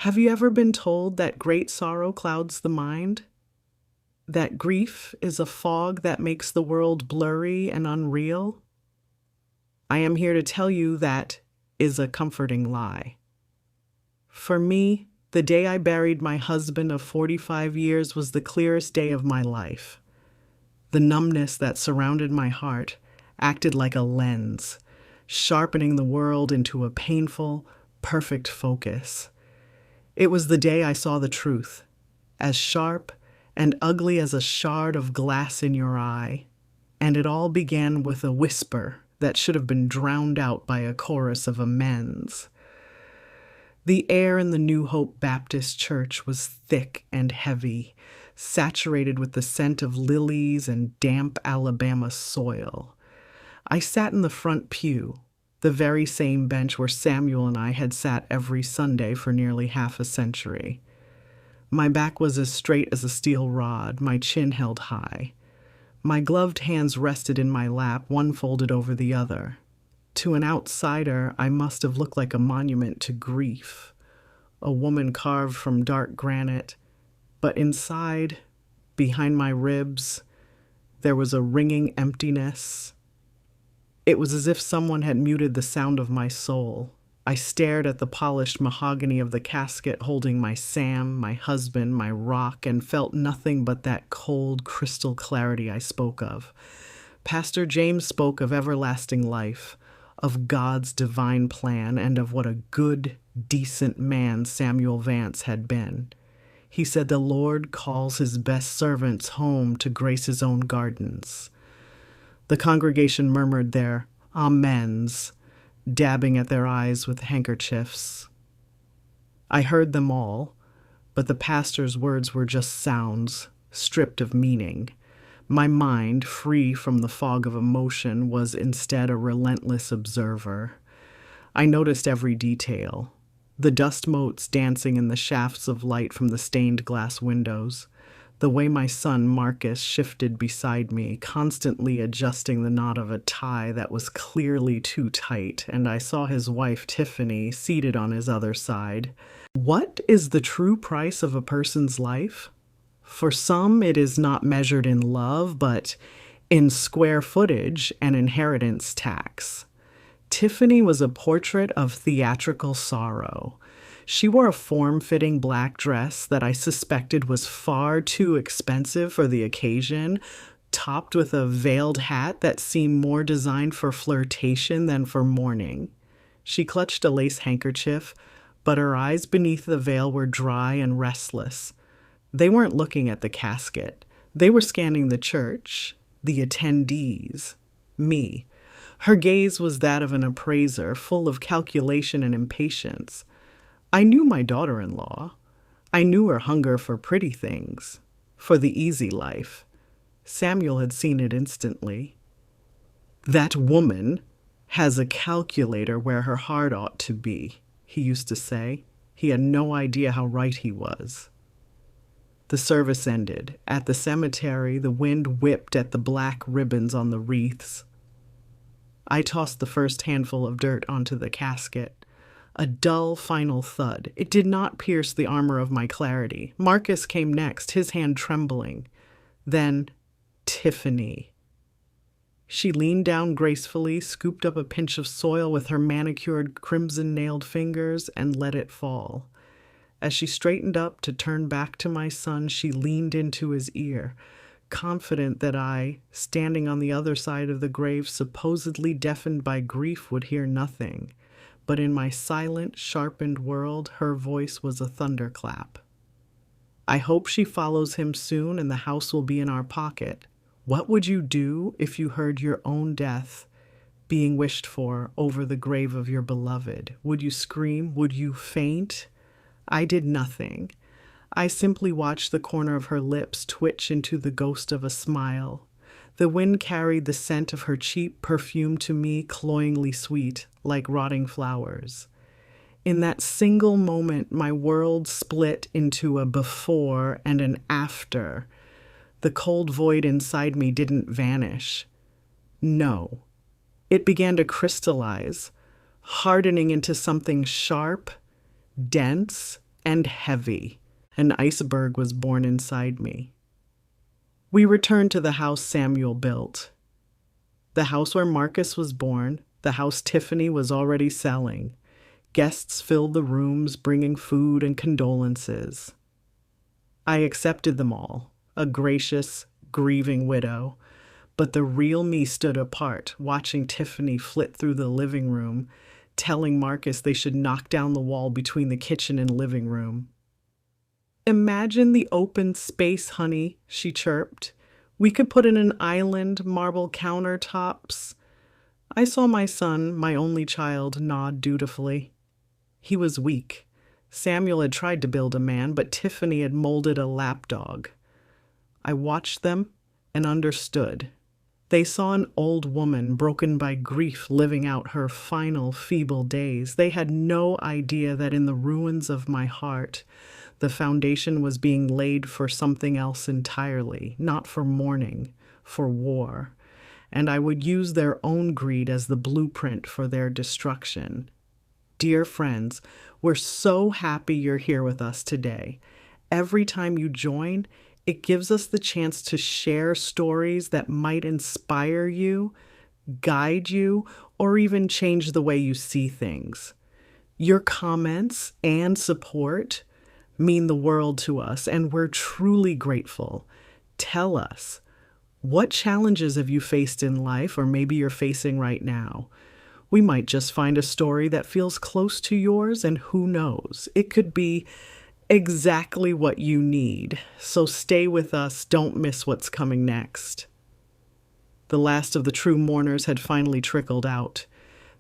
Have you ever been told that great sorrow clouds the mind? That grief is a fog that makes the world blurry and unreal? I am here to tell you that is a comforting lie. For me, the day I buried my husband of 45 years was the clearest day of my life. The numbness that surrounded my heart acted like a lens, sharpening the world into a painful, perfect focus. It was the day I saw the truth, as sharp and ugly as a shard of glass in your eye, and it all began with a whisper that should have been drowned out by a chorus of amens. The air in the New Hope Baptist Church was thick and heavy, saturated with the scent of lilies and damp Alabama soil. I sat in the front pew, the very same bench where Samuel and I had sat every Sunday for nearly half a century. My back was as straight as a steel rod, my chin held high. My gloved hands rested in my lap, one folded over the other. To an outsider, I must have looked like a monument to grief, a woman carved from dark granite, but inside, behind my ribs, there was a ringing emptiness. It was as if someone had muted the sound of my soul. I stared at the polished mahogany of the casket holding my Sam, my husband, my rock, and felt nothing but that cold crystal clarity I spoke of. Pastor James spoke of everlasting life, of God's divine plan, and of what a good, decent man Samuel Vance had been. He said the Lord calls his best servants home to grace his own gardens. The congregation murmured their amens, dabbing at their eyes with handkerchiefs. I heard them all, but the pastor's words were just sounds, stripped of meaning. My mind, free from the fog of emotion, was instead a relentless observer. I noticed every detail. The dust motes dancing in the shafts of light from the stained glass windows. The way my son Marcus shifted beside me, constantly adjusting the knot of a tie that was clearly too tight, and I saw his wife Tiffany seated on his other side. What is the true price of a person's life? For some, it is not measured in love, but in square footage and inheritance tax. Tiffany was a portrait of theatrical sorrow. She wore a form-fitting black dress that I suspected was far too expensive for the occasion, topped with a veiled hat that seemed more designed for flirtation than for mourning. She clutched a lace handkerchief, but her eyes beneath the veil were dry and restless. They weren't looking at the casket. They were scanning the church, the attendees, me. Her gaze was that of an appraiser, full of calculation and impatience. I knew my daughter-in-law. I knew her hunger for pretty things, for the easy life. Samuel had seen it instantly. That woman has a calculator where her heart ought to be, he used to say. He had no idea how right he was. The service ended. At the cemetery, the wind whipped at the black ribbons on the wreaths. I tossed the first handful of dirt onto the casket. A dull, final thud. It did not pierce the armor of my clarity. Marcus came next, his hand trembling. Then, Tiffany. She leaned down gracefully, scooped up a pinch of soil with her manicured, crimson-nailed fingers, and let it fall. As she straightened up to turn back to my son, she leaned into his ear, confident that I, standing on the other side of the grave, supposedly deafened by grief, would hear nothing. But in my silent, sharpened world, her voice was a thunderclap. I hope she follows him soon and the house will be in our pocket. What would you do if you heard your own death being wished for over the grave of your beloved? Would you scream? Would you faint? I did nothing. I simply watched the corner of her lips twitch into the ghost of a smile. The wind carried the scent of her cheap perfume to me, cloyingly sweet, like rotting flowers. In that single moment, my world split into a before and an after. The cold void inside me didn't vanish. No. It began to crystallize, hardening into something sharp, dense, and heavy. An iceberg was born inside me. We returned to the house Samuel built. The house where Marcus was born, the house Tiffany was already selling. Guests filled the rooms, bringing food and condolences. I accepted them all, a gracious, grieving widow. But the real me stood apart, watching Tiffany flit through the living room, telling Marcus they should knock down the wall between the kitchen and living room. "Imagine the open space, honey," she chirped. "We could put in an island, marble countertops." I saw my son, my only child, nod dutifully. He was weak. Samuel had tried to build a man, but Tiffany had molded a lapdog. I watched them and understood. They saw an old woman broken by grief living out her final feeble days. They had no idea that in the ruins of my heart, the foundation was being laid for something else entirely, not for mourning, for war. And I would use their own greed as the blueprint for their destruction. Dear friends, we're so happy you're here with us today. Every time you join, it gives us the chance to share stories that might inspire you, guide you, or even change the way you see things. Your comments and support mean the world to us, and we're truly grateful. Tell us, what challenges have you faced in life, or maybe you're facing right now? We might just find a story that feels close to yours, and who knows, it could be exactly what you need. So stay with us. Don't miss what's coming next. The last of the true mourners had finally trickled out.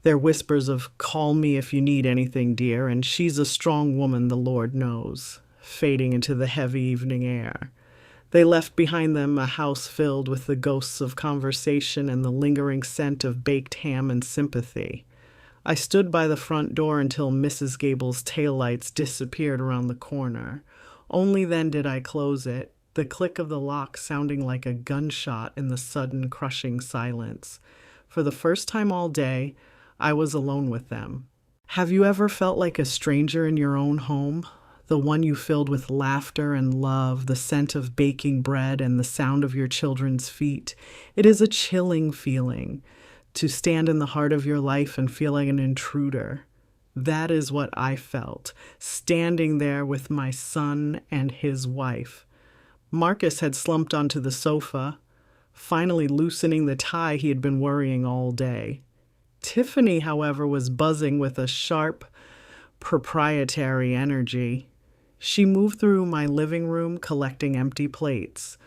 Their whispers of, "Call me if you need anything, dear, and she's a strong woman, the Lord knows," fading into the heavy evening air. They left behind them a house filled with the ghosts of conversation and the lingering scent of baked ham and sympathy. I stood by the front door until Mrs. Gable's taillights disappeared around the corner. Only then did I close it, the click of the lock sounding like a gunshot in the sudden, crushing silence. For the first time all day, I was alone with them. Have you ever felt like a stranger in your own home? The one you filled with laughter and love, the scent of baking bread and the sound of your children's feet. It is a chilling feeling to stand in the heart of your life and feel like an intruder. That is what I felt, standing there with my son and his wife. Marcus had slumped onto the sofa, finally loosening the tie he had been worrying all day. Tiffany, however, was buzzing with a sharp, proprietary energy. She moved through my living room collecting empty plates.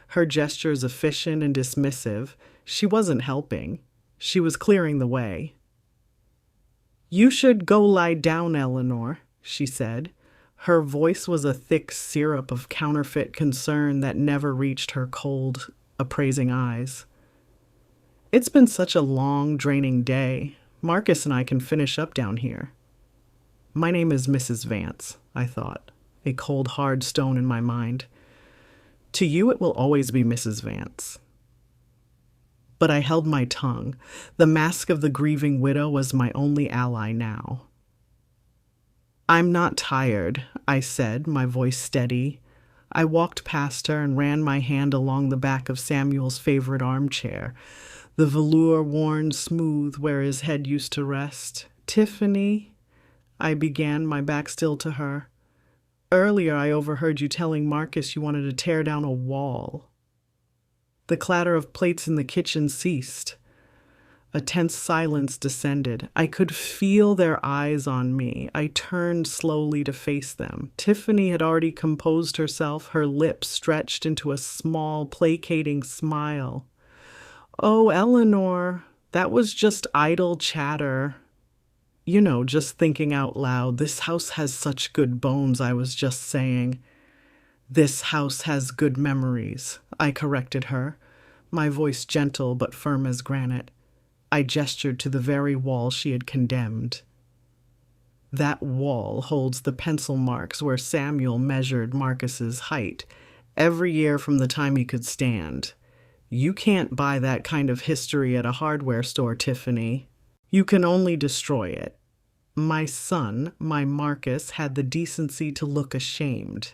Her gestures efficient and dismissive. She wasn't helping. She was clearing the way. "You should go lie down, Eleanor," she said. Her voice was a thick syrup of counterfeit concern that never reached her cold, appraising eyes. "It's been such a long, draining day. Marcus and I can finish up down here." My name is Mrs. Vance, I thought, a cold, hard stone in my mind. To you, it will always be Mrs. Vance. But I held my tongue. The mask of the grieving widow was my only ally now. "I'm not tired," I said, my voice steady. I walked past her and ran my hand along the back of Samuel's favorite armchair, the velour worn smooth where his head used to rest. "Tiffany," I began, my back still to her. "Earlier I overheard you telling Marcus you wanted to tear down a wall." The clatter of plates in the kitchen ceased. A tense silence descended. I could feel their eyes on me. I turned slowly to face them. Tiffany had already composed herself, her lips stretched into a small, placating smile. "Oh, Eleanor, that was just idle chatter. You know, just thinking out loud. This house has such good bones," I was just saying. "This house has good memories," I corrected her, my voice gentle but firm as granite. I gestured to the very wall she had condemned. "That wall holds the pencil marks where Samuel measured Marcus's height, every year from the time he could stand. You can't buy that kind of history at a hardware store, Tiffany. You can only destroy it." My son, my Marcus, had the decency to look ashamed.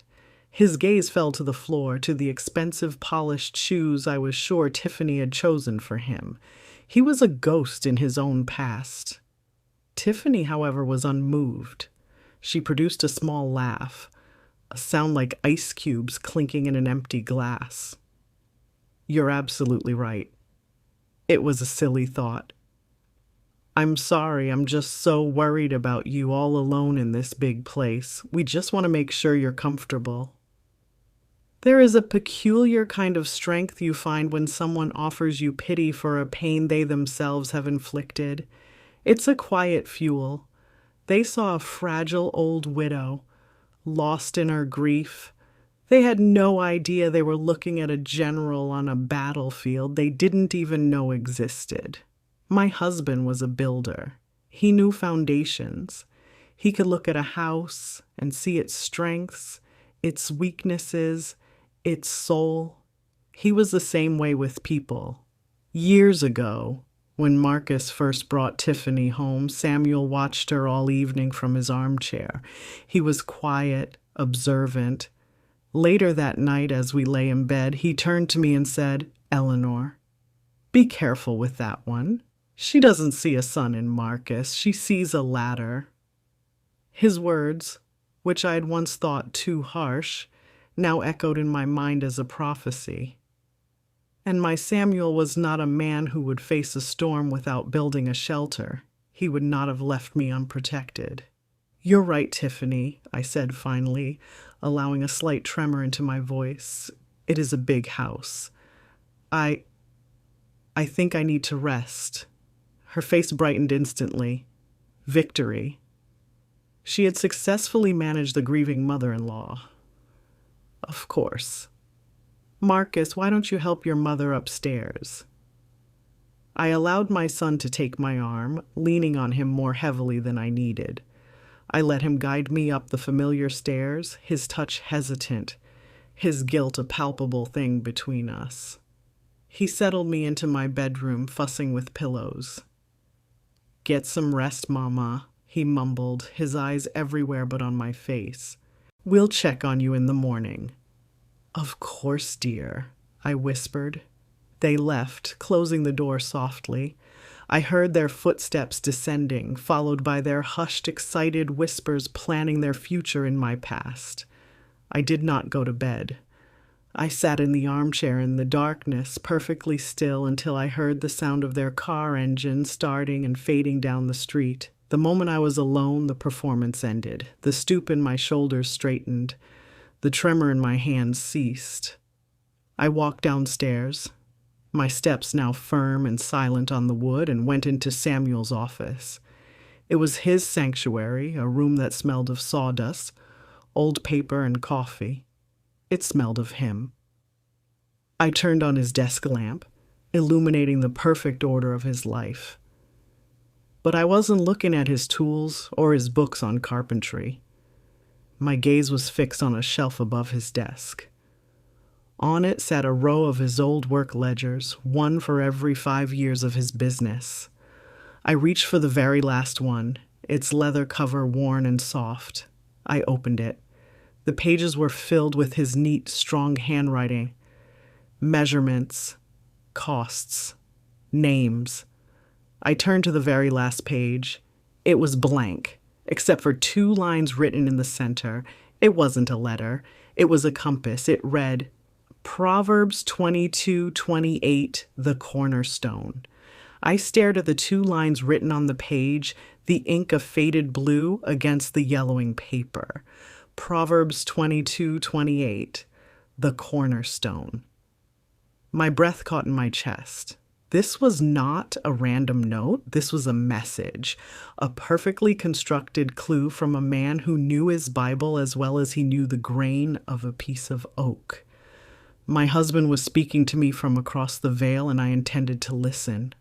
His gaze fell to the floor, to the expensive polished shoes I was sure Tiffany had chosen for him. He was a ghost in his own past. Tiffany, however, was unmoved. She produced a small laugh, a sound like ice cubes clinking in an empty glass. You're absolutely right. It was a silly thought. I'm sorry, I'm just so worried about you all alone in this big place. We just want to make sure you're comfortable. There is a peculiar kind of strength you find when someone offers you pity for a pain they themselves have inflicted. It's a quiet fuel. They saw a fragile old widow, lost in her grief. They had no idea they were looking at a general on a battlefield they didn't even know existed. My husband was a builder. He knew foundations. He could look at a house and see its strengths, its weaknesses, its soul. He was the same way with people. Years ago, when Marcus first brought Tiffany home, Samuel watched her all evening from his armchair. He was quiet, observant. Later that night, as we lay in bed, he turned to me and said, "Eleanor, be careful with that one. She doesn't see a son in Marcus. She sees a ladder." His words, which I had once thought too harsh, now echoed in my mind as a prophecy. And my Samuel was not a man who would face a storm without building a shelter. He would not have left me unprotected. "You're right, Tiffany," I said finally, allowing a slight tremor into my voice. "It is a big house. I think I need to rest." Her face brightened instantly. Victory. She had successfully managed the grieving mother-in-law. Of course. "Marcus, why don't you help your mother upstairs?" I allowed my son to take my arm, leaning on him more heavily than I needed. I let him guide me up the familiar stairs, his touch hesitant, his guilt a palpable thing between us. He settled me into my bedroom, fussing with pillows. "Get some rest, Mama," he mumbled, his eyes everywhere but on my face. "We'll check on you in the morning." "Of course, dear," I whispered. They left, closing the door softly. I heard their footsteps descending, followed by their hushed, excited whispers planning their future in my past. I did not go to bed. I sat in the armchair in the darkness, perfectly still, until I heard the sound of their car engine starting and fading down the street. The moment I was alone, the performance ended. The stoop in my shoulders straightened. The tremor in my hands ceased. I walked downstairs, my steps now firm and silent on the wood, and went into Samuel's office. It was his sanctuary, a room that smelled of sawdust, old paper, and coffee. It smelled of him. I turned on his desk lamp, illuminating the perfect order of his life. But I wasn't looking at his tools or his books on carpentry. My gaze was fixed on a shelf above his desk. On it sat a row of his old work ledgers, one for every 5 years of his business. I reached for the very last one, its leather cover worn and soft. I opened it. The pages were filled with his neat, strong handwriting. Measurements, costs, names. I turned to the very last page. It was blank, except for 2 lines written in the center. It wasn't a letter. It was a compass. It read, Proverbs 22:28, the cornerstone. I stared at the 2 lines written on the page, the ink a faded blue against the yellowing paper. Proverbs 22:28, the cornerstone. My breath caught in my chest. This was not a random note. This was a message, a perfectly constructed clue from a man who knew his Bible as well as he knew the grain of a piece of oak. My husband was speaking to me from across the veil, and I intended to listen.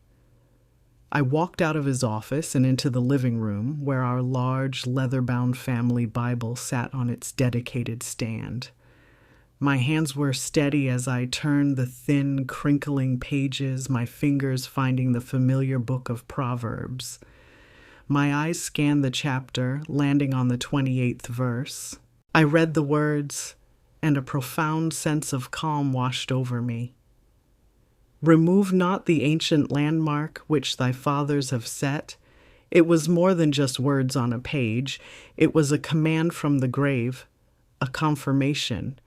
I walked out of his office and into the living room, where our large, leather-bound family Bible sat on its dedicated stand. My hands were steady as I turned the thin, crinkling pages, my fingers finding the familiar book of Proverbs. My eyes scanned the chapter, landing on the 28th verse. I read the words, and a profound sense of calm washed over me. Remove not the ancient landmark which thy fathers have set. It was more than just words on a page. It was a command from the grave, a confirmation.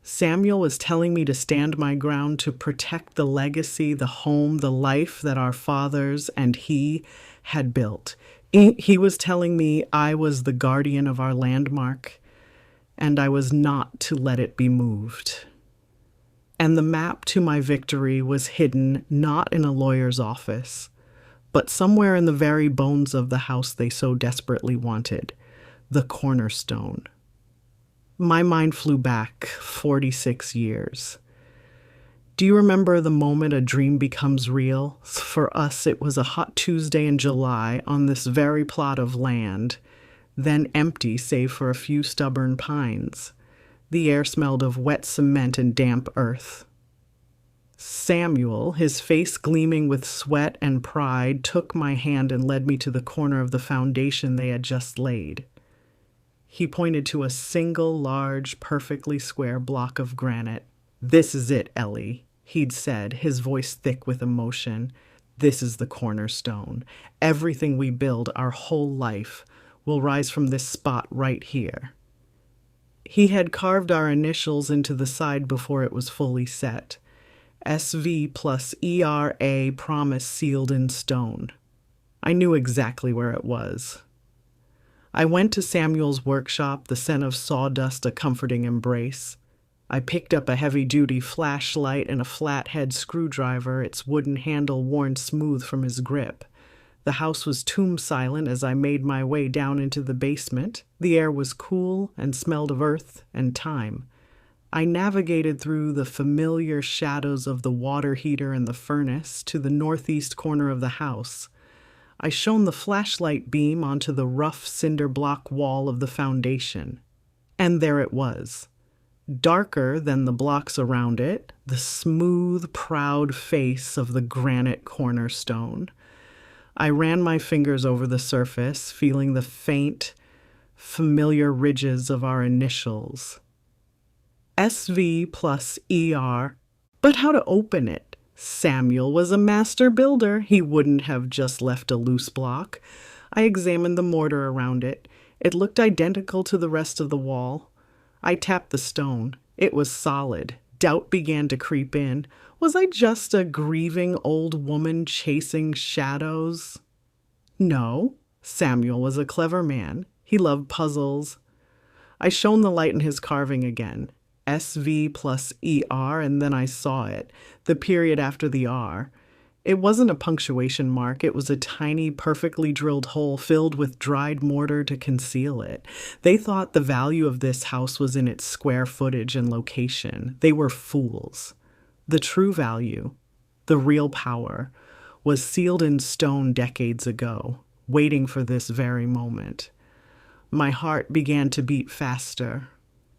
Samuel was telling me to stand my ground, to protect the legacy, the home, the life that our fathers and he had built. He was telling me I was the guardian of our landmark, and I was not to let it be moved. And the map to my victory was hidden not in a lawyer's office, but somewhere in the very bones of the house they so desperately wanted, the cornerstone. My mind flew back 46 years. Do you remember the moment a dream becomes real? For us, it was a hot Tuesday in July on this very plot of land, then empty save for a few stubborn pines. The air smelled of wet cement and damp earth. Samuel, his face gleaming with sweat and pride, took my hand and led me to the corner of the foundation they had just laid. He pointed to a single, large, perfectly square block of granite. "This is it, Ellie," he'd said, his voice thick with emotion. "This is the cornerstone. Everything we build, our whole life, will rise from this spot right here." He had carved our initials into the side before it was fully set. SV plus ERA, promise sealed in stone. I knew exactly where it was. I went to Samuel's workshop, the scent of sawdust a comforting embrace. I picked up a heavy-duty flashlight and a flathead screwdriver, its wooden handle worn smooth from his grip. The house was tomb-silent as I made my way down into the basement. The air was cool and smelled of earth and time. I navigated through the familiar shadows of the water heater and the furnace to the northeast corner of the house. I shone the flashlight beam onto the rough cinder block wall of the foundation. And there it was. Darker than the blocks around it, the smooth, proud face of the granite cornerstone. I ran my fingers over the surface, feeling the faint, familiar ridges of our initials. SV plus ER. But how to open it? Samuel was a master builder. He wouldn't have just left a loose block. I examined the mortar around it. It looked identical to the rest of the wall. I tapped the stone. It was solid. Doubt began to creep in. Was I just a grieving old woman chasing shadows? No. Samuel was a clever man. He loved puzzles. I shone the light in his carving again. SV plus ER, and then I saw it, the period after the R. It wasn't a punctuation mark. It was a tiny, perfectly drilled hole filled with dried mortar to conceal it. They thought the value of this house was in its square footage and location. They were fools. The true value, the real power, was sealed in stone decades ago, waiting for this very moment. My heart began to beat faster.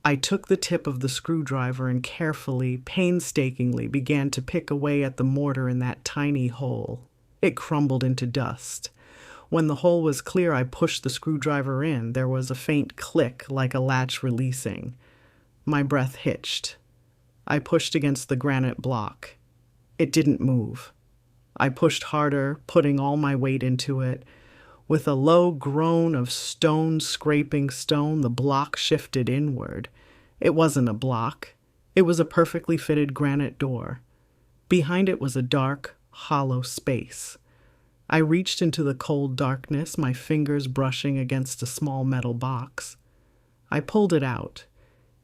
I took the tip of the screwdriver and carefully, painstakingly began to pick away at the mortar in that tiny hole. It crumbled into dust. When the hole was clear, I pushed the screwdriver in. There was a faint click like a latch releasing. My breath hitched. I pushed against the granite block. It didn't move. I pushed harder, putting all my weight into it. With a low groan of stone scraping stone, the block shifted inward. It wasn't a block. It was a perfectly fitted granite door. Behind it was a dark, hollow space. I reached into the cold darkness, my fingers brushing against a small metal box. I pulled it out.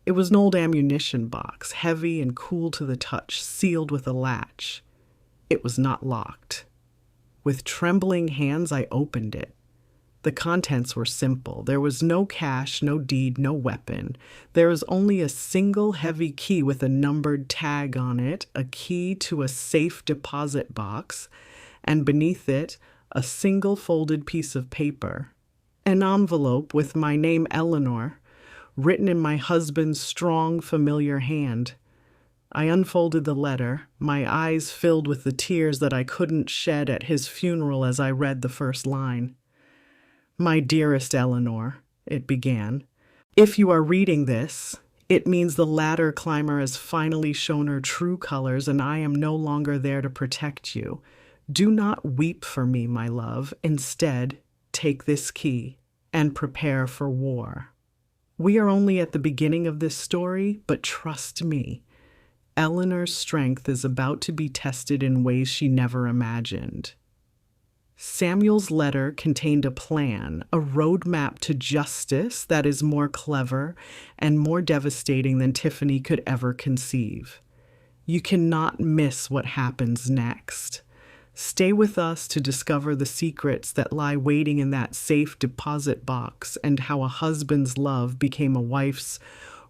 It was an old ammunition box, heavy and cool to the touch, sealed with a latch. It was not locked. With trembling hands, I opened it. The contents were simple. There was no cash, no deed, no weapon. There was only a single heavy key with a numbered tag on it, a key to a safe deposit box, and beneath it, a single folded piece of paper. An envelope with my name, Eleanor, written in my husband's strong, familiar hand. I unfolded the letter, my eyes filled with the tears that I couldn't shed at his funeral as I read the first line. My dearest Eleanor, it began, if you are reading this, it means the ladder climber has finally shown her true colors and I am no longer there to protect you. Do not weep for me, my love. Instead, take this key and prepare for war. We are only at the beginning of this story, but trust me, Eleanor's strength is about to be tested in ways she never imagined. Samuel's letter contained a plan, a roadmap to justice that is more clever and more devastating than Tiffany could ever conceive. You cannot miss what happens next. Stay with us to discover the secrets that lie waiting in that safe deposit box and how a husband's love became a wife's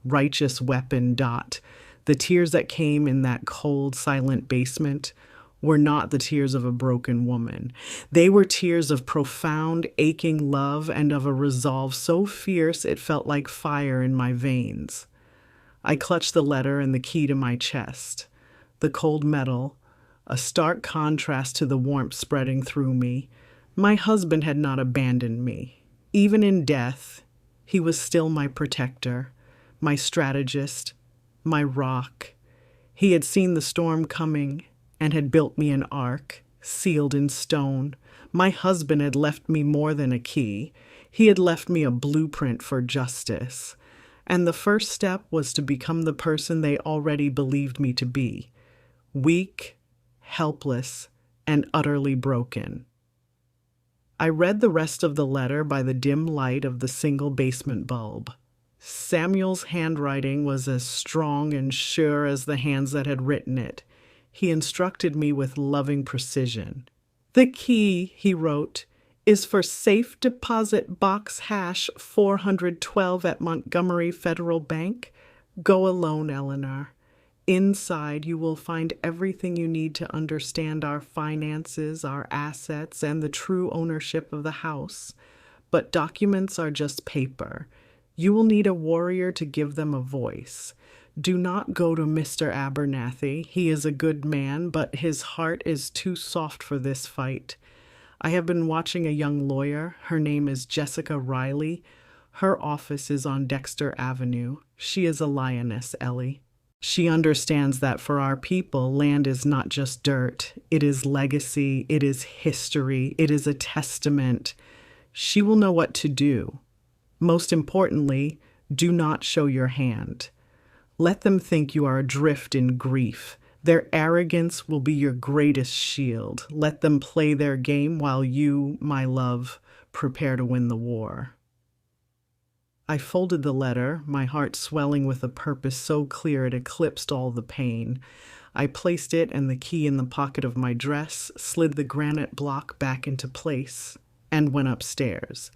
righteous weapon. The tears that came in that cold, silent basement were not the tears of a broken woman. They were tears of profound, aching love and of a resolve so fierce it felt like fire in my veins. I clutched the letter and the key to my chest. The cold metal, a stark contrast to the warmth spreading through me. My husband had not abandoned me. Even in death, he was still my protector, my strategist, my rock. He had seen the storm coming and had built me an ark, sealed in stone. My husband had left me more than a key. He had left me a blueprint for justice. And the first step was to become the person they already believed me to be. Weak, helpless, and utterly broken. I read the rest of the letter by the dim light of the single basement bulb. Samuel's handwriting was as strong and sure as the hands that had written it. He instructed me with loving precision. The key, he wrote, is for safe deposit box hash 412 at Montgomery Federal Bank. Go alone, Eleanor. Inside, you will find everything you need to understand our finances, our assets, and the true ownership of the house. But documents are just paper. You will need a warrior to give them a voice. Do not go to Mr. Abernathy. He is a good man, but his heart is too soft for this fight. I have been watching a young lawyer. Her name is Jessica Riley. Her office is on Dexter Avenue. She is a lioness, Ellie. She understands that for our people, land is not just dirt. It is legacy. It is history. It is a testament. She will know what to do. Most importantly, do not show your hand. Let them think you are adrift in grief. Their arrogance will be your greatest shield. Let them play their game while you, my love, prepare to win the war. I folded the letter, my heart swelling with a purpose so clear it eclipsed all the pain. I placed it and the key in the pocket of my dress, slid the granite block back into place, and went upstairs.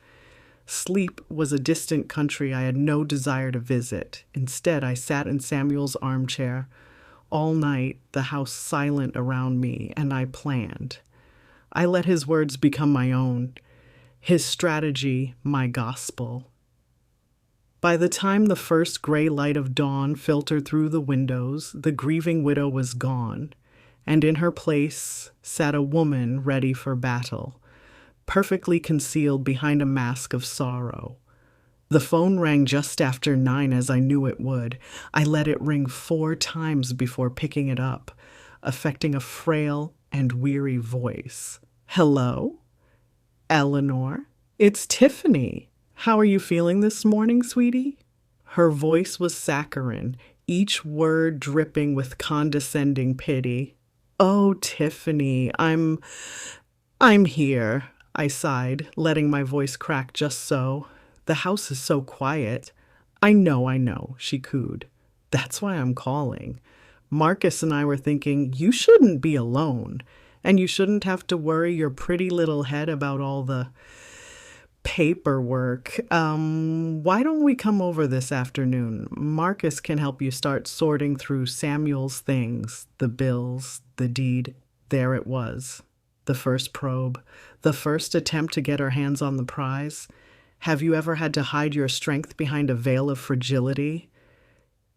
Sleep was a distant country I had no desire to visit. Instead, I sat in Samuel's armchair. All night, the house silent around me, and I planned. I let his words become my own, his strategy my gospel. By the time the first gray light of dawn filtered through the windows, the grieving widow was gone, and in her place sat a woman ready for battle, perfectly concealed behind a mask of sorrow. The phone rang just after 9, as I knew it would. I let it ring 4 times before picking it up, affecting a frail and weary voice. Hello? Eleanor? It's Tiffany. How are you feeling this morning, sweetie? Her voice was saccharine, each word dripping with condescending pity. Oh, Tiffany, I'm here, I sighed, letting my voice crack just so. The house is so quiet. I know, she cooed. That's why I'm calling. Marcus and I were thinking you shouldn't be alone, and you shouldn't have to worry your pretty little head about all the paperwork. Why don't we come over this afternoon? Marcus can help you start sorting through Samuel's things, the bills, the deed. There it was. The first probe, the first attempt to get our hands on the prize. Have you ever had to hide your strength behind a veil of fragility?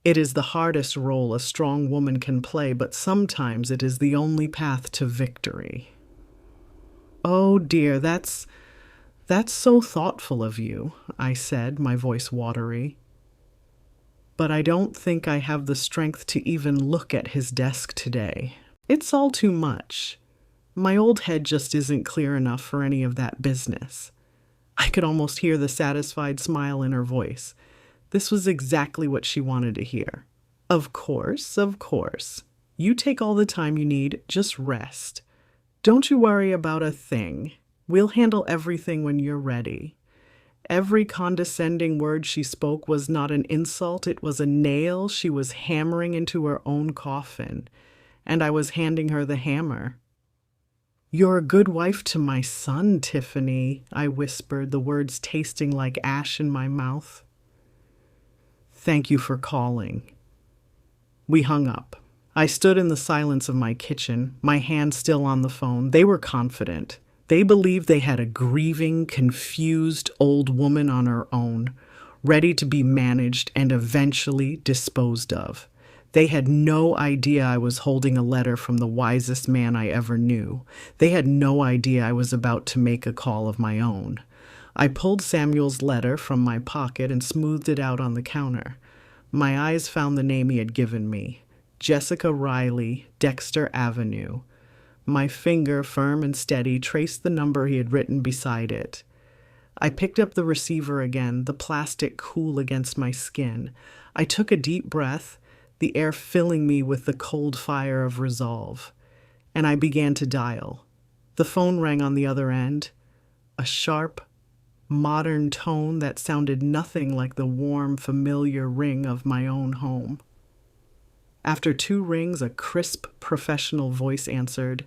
It is the hardest role a strong woman can play, but sometimes it is the only path to victory. Oh dear, that's That's so thoughtful of you, I said, my voice watery. But I don't think I have the strength to even look at his desk today. It's all too much. My old head just isn't clear enough for any of that business. I could almost hear the satisfied smile in her voice. This was exactly what she wanted to hear. Of course, of course. You take all the time you need, just rest. Don't you worry about a thing. We'll handle everything when you're ready. Every condescending word she spoke was not an insult, it was a nail she was hammering into her own coffin, and I was handing her the hammer. You're a good wife to my son, Tiffany, I whispered, the words tasting like ash in my mouth. Thank you for calling. We hung up. I stood in the silence of my kitchen, my hand still on the phone. They were confident. They believed they had a grieving, confused old woman on her own, ready to be managed and eventually disposed of. They had no idea I was holding a letter from the wisest man I ever knew. They had no idea I was about to make a call of my own. I pulled Samuel's letter from my pocket and smoothed it out on the counter. My eyes found the name he had given me, Jessica Riley, Dexter Avenue. My finger, firm and steady, traced the number he had written beside it. I picked up the receiver again, the plastic cool against my skin. I took a deep breath, the air filling me with the cold fire of resolve. And I began to dial. The phone rang on the other end, a sharp, modern tone that sounded nothing like the warm, familiar ring of my own home. After 2 rings, a crisp, professional voice answered.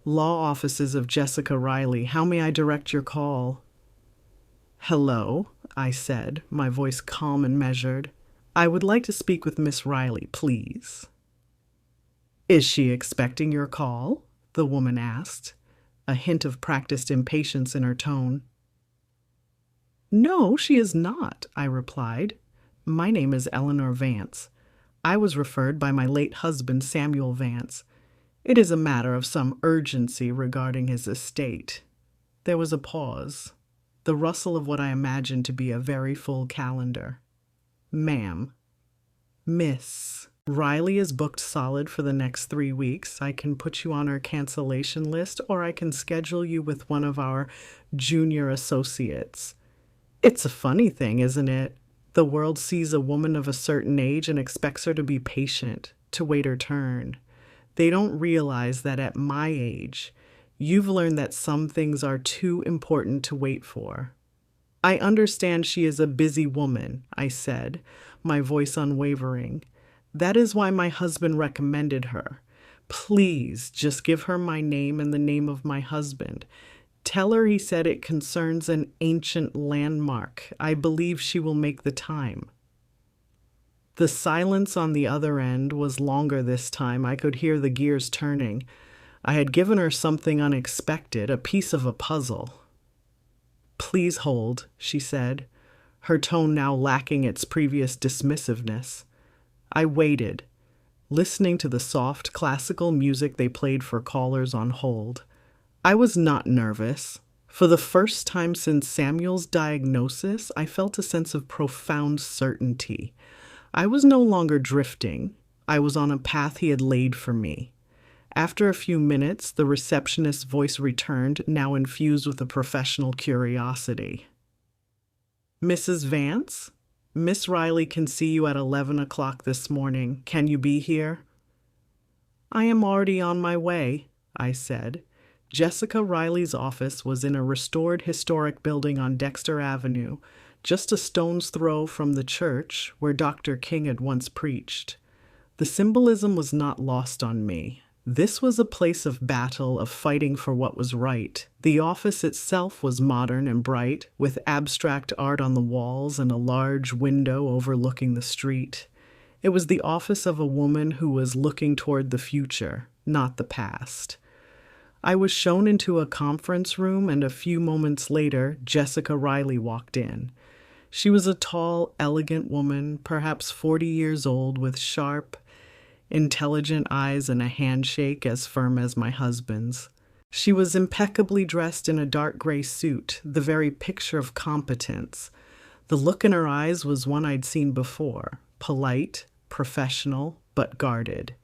Law offices of Jessica Riley, how may I direct your call? Hello, I said, my voice calm and measured. I would like to speak with Miss Riley, please. Is she expecting your call? The woman asked, a hint of practiced impatience in her tone. No, she is not, I replied. My name is Eleanor Vance. I was referred by my late husband, Samuel Vance. It is a matter of some urgency regarding his estate. There was a pause, the rustle of what I imagined to be a very full calendar. Ma'am. Miss. Riley is booked solid for the next 3 weeks. I can put you on our cancellation list, or I can schedule you with one of our junior associates. It's a funny thing, isn't it? The world sees a woman of a certain age and expects her to be patient, to wait her turn. They don't realize that at my age, you've learned that some things are too important to wait for. I understand she is a busy woman, I said, my voice unwavering. That is why my husband recommended her. Please just give her my name and the name of my husband. Tell her he said it concerns an ancient landmark. I believe she will make the time. The silence on the other end was longer this time. I could hear the gears turning. I had given her something unexpected, a piece of a puzzle. Please hold, she said, her tone now lacking its previous dismissiveness. I waited, listening to the soft classical music they played for callers on hold. I was not nervous. For the first time since Samuel's diagnosis, I felt a sense of profound certainty. I was no longer drifting. I was on a path he had laid for me. After a few minutes, the receptionist's voice returned, now infused with a professional curiosity. Mrs. Vance? Miss Riley can see you at 11 o'clock this morning. Can you be here? I am already on my way, I said. Jessica Riley's office was in a restored historic building on Dexter Avenue, just a stone's throw from the church where Dr. King had once preached. The symbolism was not lost on me. This was a place of battle, of fighting for what was right. The office itself was modern and bright, with abstract art on the walls and a large window overlooking the street. It was the office of a woman who was looking toward the future, not the past. I was shown into a conference room, and a few moments later, Jessica Riley walked in. She was a tall, elegant woman, perhaps 40 years old, with sharp, intelligent eyes and a handshake as firm as my husband's. She was impeccably dressed in a dark gray suit, the very picture of competence. The look in her eyes was one I'd seen before, polite, professional, but guarded.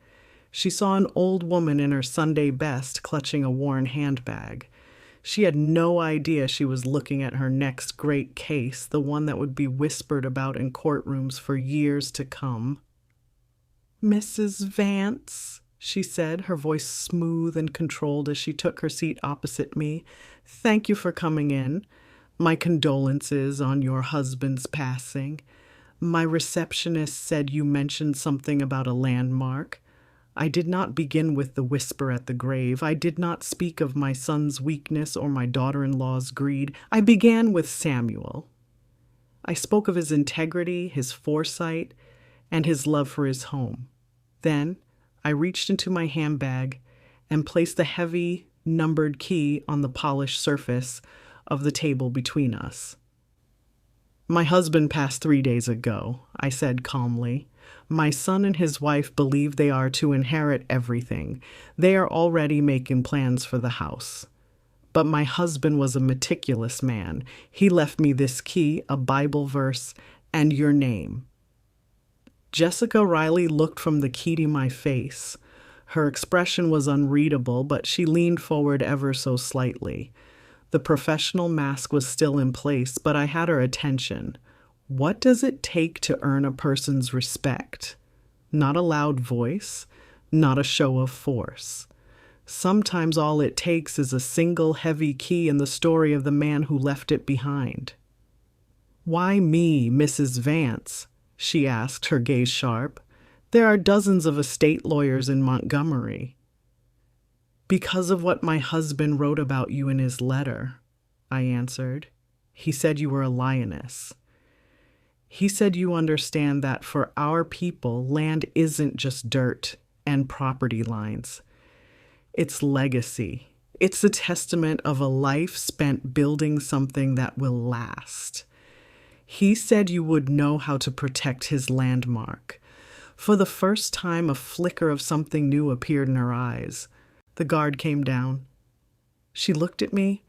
She saw an old woman in her Sunday best clutching a worn handbag. She had no idea she was looking at her next great case, the one that would be whispered about in courtrooms for years to come. "Mrs. Vance," she said, her voice smooth and controlled as she took her seat opposite me. "Thank you for coming in. My condolences on your husband's passing. My receptionist said you mentioned something about a landmark. I did not begin with the whisper at the grave. I did not speak of my son's weakness or my daughter-in-law's greed. I began with Samuel. I spoke of his integrity, his foresight, and his love for his home. Then I reached into my handbag and placed the heavy, numbered key on the polished surface of the table between us. "My husband passed 3 days ago," I said calmly. "My son and his wife believe they are to inherit everything. They are already making plans for the house. But my husband was a meticulous man. He left me this key, a Bible verse, and your name." Jessica Riley looked from the key to my face. Her expression was unreadable, but she leaned forward ever so slightly. The professional mask was still in place, but I had her attention. What does it take to earn a person's respect? Not a loud voice, not a show of force. Sometimes all it takes is a single heavy key in the story of the man who left it behind. "Why me, Mrs. Vance?" she asked, her gaze sharp. "There are dozens of estate lawyers in Montgomery." "Because of what my husband wrote about you in his letter," I answered. "He said you were a lioness. He said you understand that for our people, land isn't just dirt and property lines. It's legacy. It's a testament of a life spent building something that will last. He said you would know how to protect his landmark." For the first time, a flicker of something new appeared in her eyes. The guard came down. She looked at me,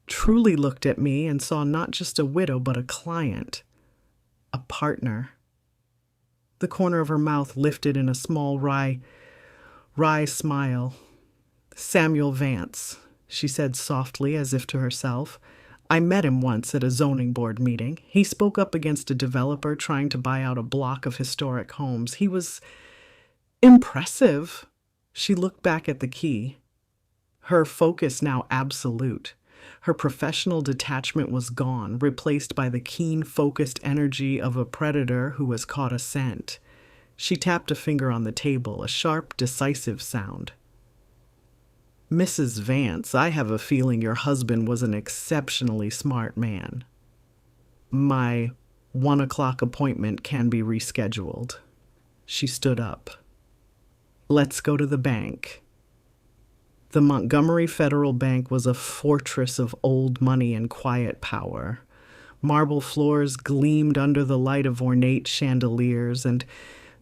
truly looked at me, and saw not just a widow, but a client, a partner. The corner of her mouth lifted in a small, wry smile. "Samuel Vance," she said softly, as if to herself. "I met him once at a zoning board meeting. He spoke up against a developer trying to buy out a block of historic homes. He was impressive." She looked back at the key, her focus now absolute. Her professional detachment was gone, replaced by the keen, focused energy of a predator who has caught a scent. She tapped a finger on the table, a sharp, decisive sound. "Mrs. Vance, I have a feeling your husband was an exceptionally smart man. My 1 o'clock appointment can be rescheduled." She stood up. "Let's go to the bank." The Montgomery Federal Bank was a fortress of old money and quiet power. Marble floors gleamed under the light of ornate chandeliers, and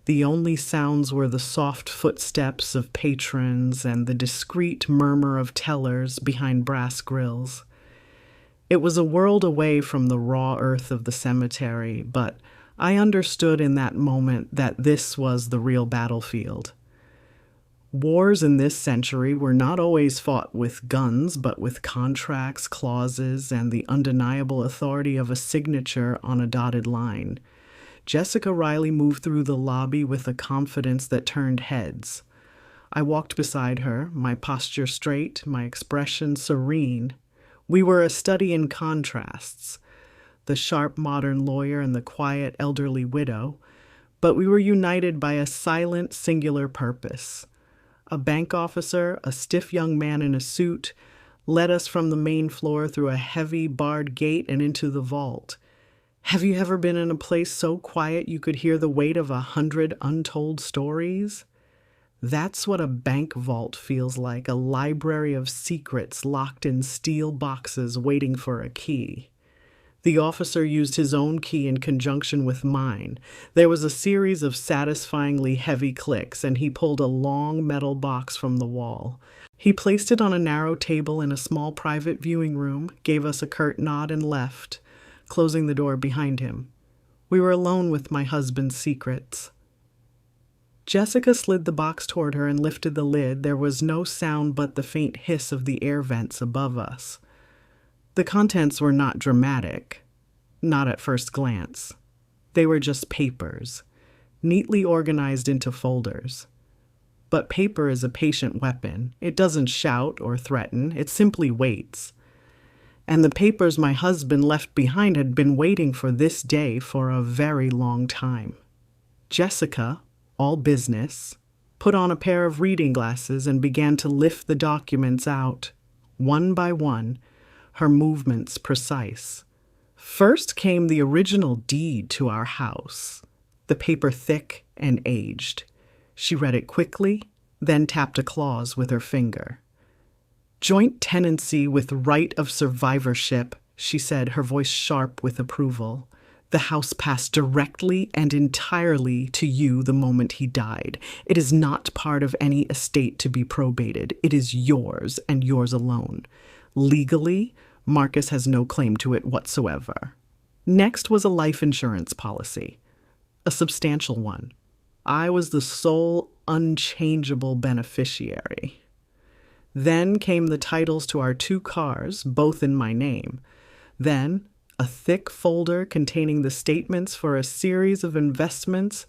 the only sounds were the soft footsteps of patrons and the discreet murmur of tellers behind brass grills. It was a world away from the raw earth of the cemetery, but I understood in that moment that this was the real battlefield. Wars in this century were not always fought with guns, but with contracts, clauses, and the undeniable authority of a signature on a dotted line. Jessica Riley moved through the lobby with a confidence that turned heads. I walked beside her, my posture straight, my expression serene. We were a study in contrasts, the sharp modern lawyer and the quiet elderly widow, but we were united by a silent, singular purpose. A bank officer, a stiff young man in a suit, led us from the main floor through a heavy barred gate and into the vault. Have you ever been in a place so quiet you could hear the weight of 100 untold stories? That's what a bank vault feels like, a library of secrets locked in steel boxes waiting for a key. The officer used his own key in conjunction with mine. There was a series of satisfyingly heavy clicks, and he pulled a long metal box from the wall. He placed it on a narrow table in a small private viewing room, gave us a curt nod, and left, closing the door behind him. We were alone with my husband's secrets. Jessica slid the box toward her and lifted the lid. There was no sound but the faint hiss of the air vents above us. The contents were not dramatic, not at first glance. They were just papers, neatly organized into folders. But paper is a patient weapon. It doesn't shout or threaten, it simply waits. And the papers my husband left behind had been waiting for this day for a very long time. Jessica, all business, put on a pair of reading glasses and began to lift the documents out, one by one, her movements precise. First came the original deed to our house, the paper thick and aged. She read it quickly, then tapped a clause with her finger. "Joint tenancy with right of survivorship," she said, her voice sharp with approval. "The house passed directly and entirely to you the moment he died. It is not part of any estate to be probated. It is yours and yours alone. Legally, Marcus has no claim to it whatsoever." Next was a life insurance policy, a substantial one. I was the sole unchangeable beneficiary. Then came the titles to our 2 cars, both in my name. Then a thick folder containing the statements for a series of investments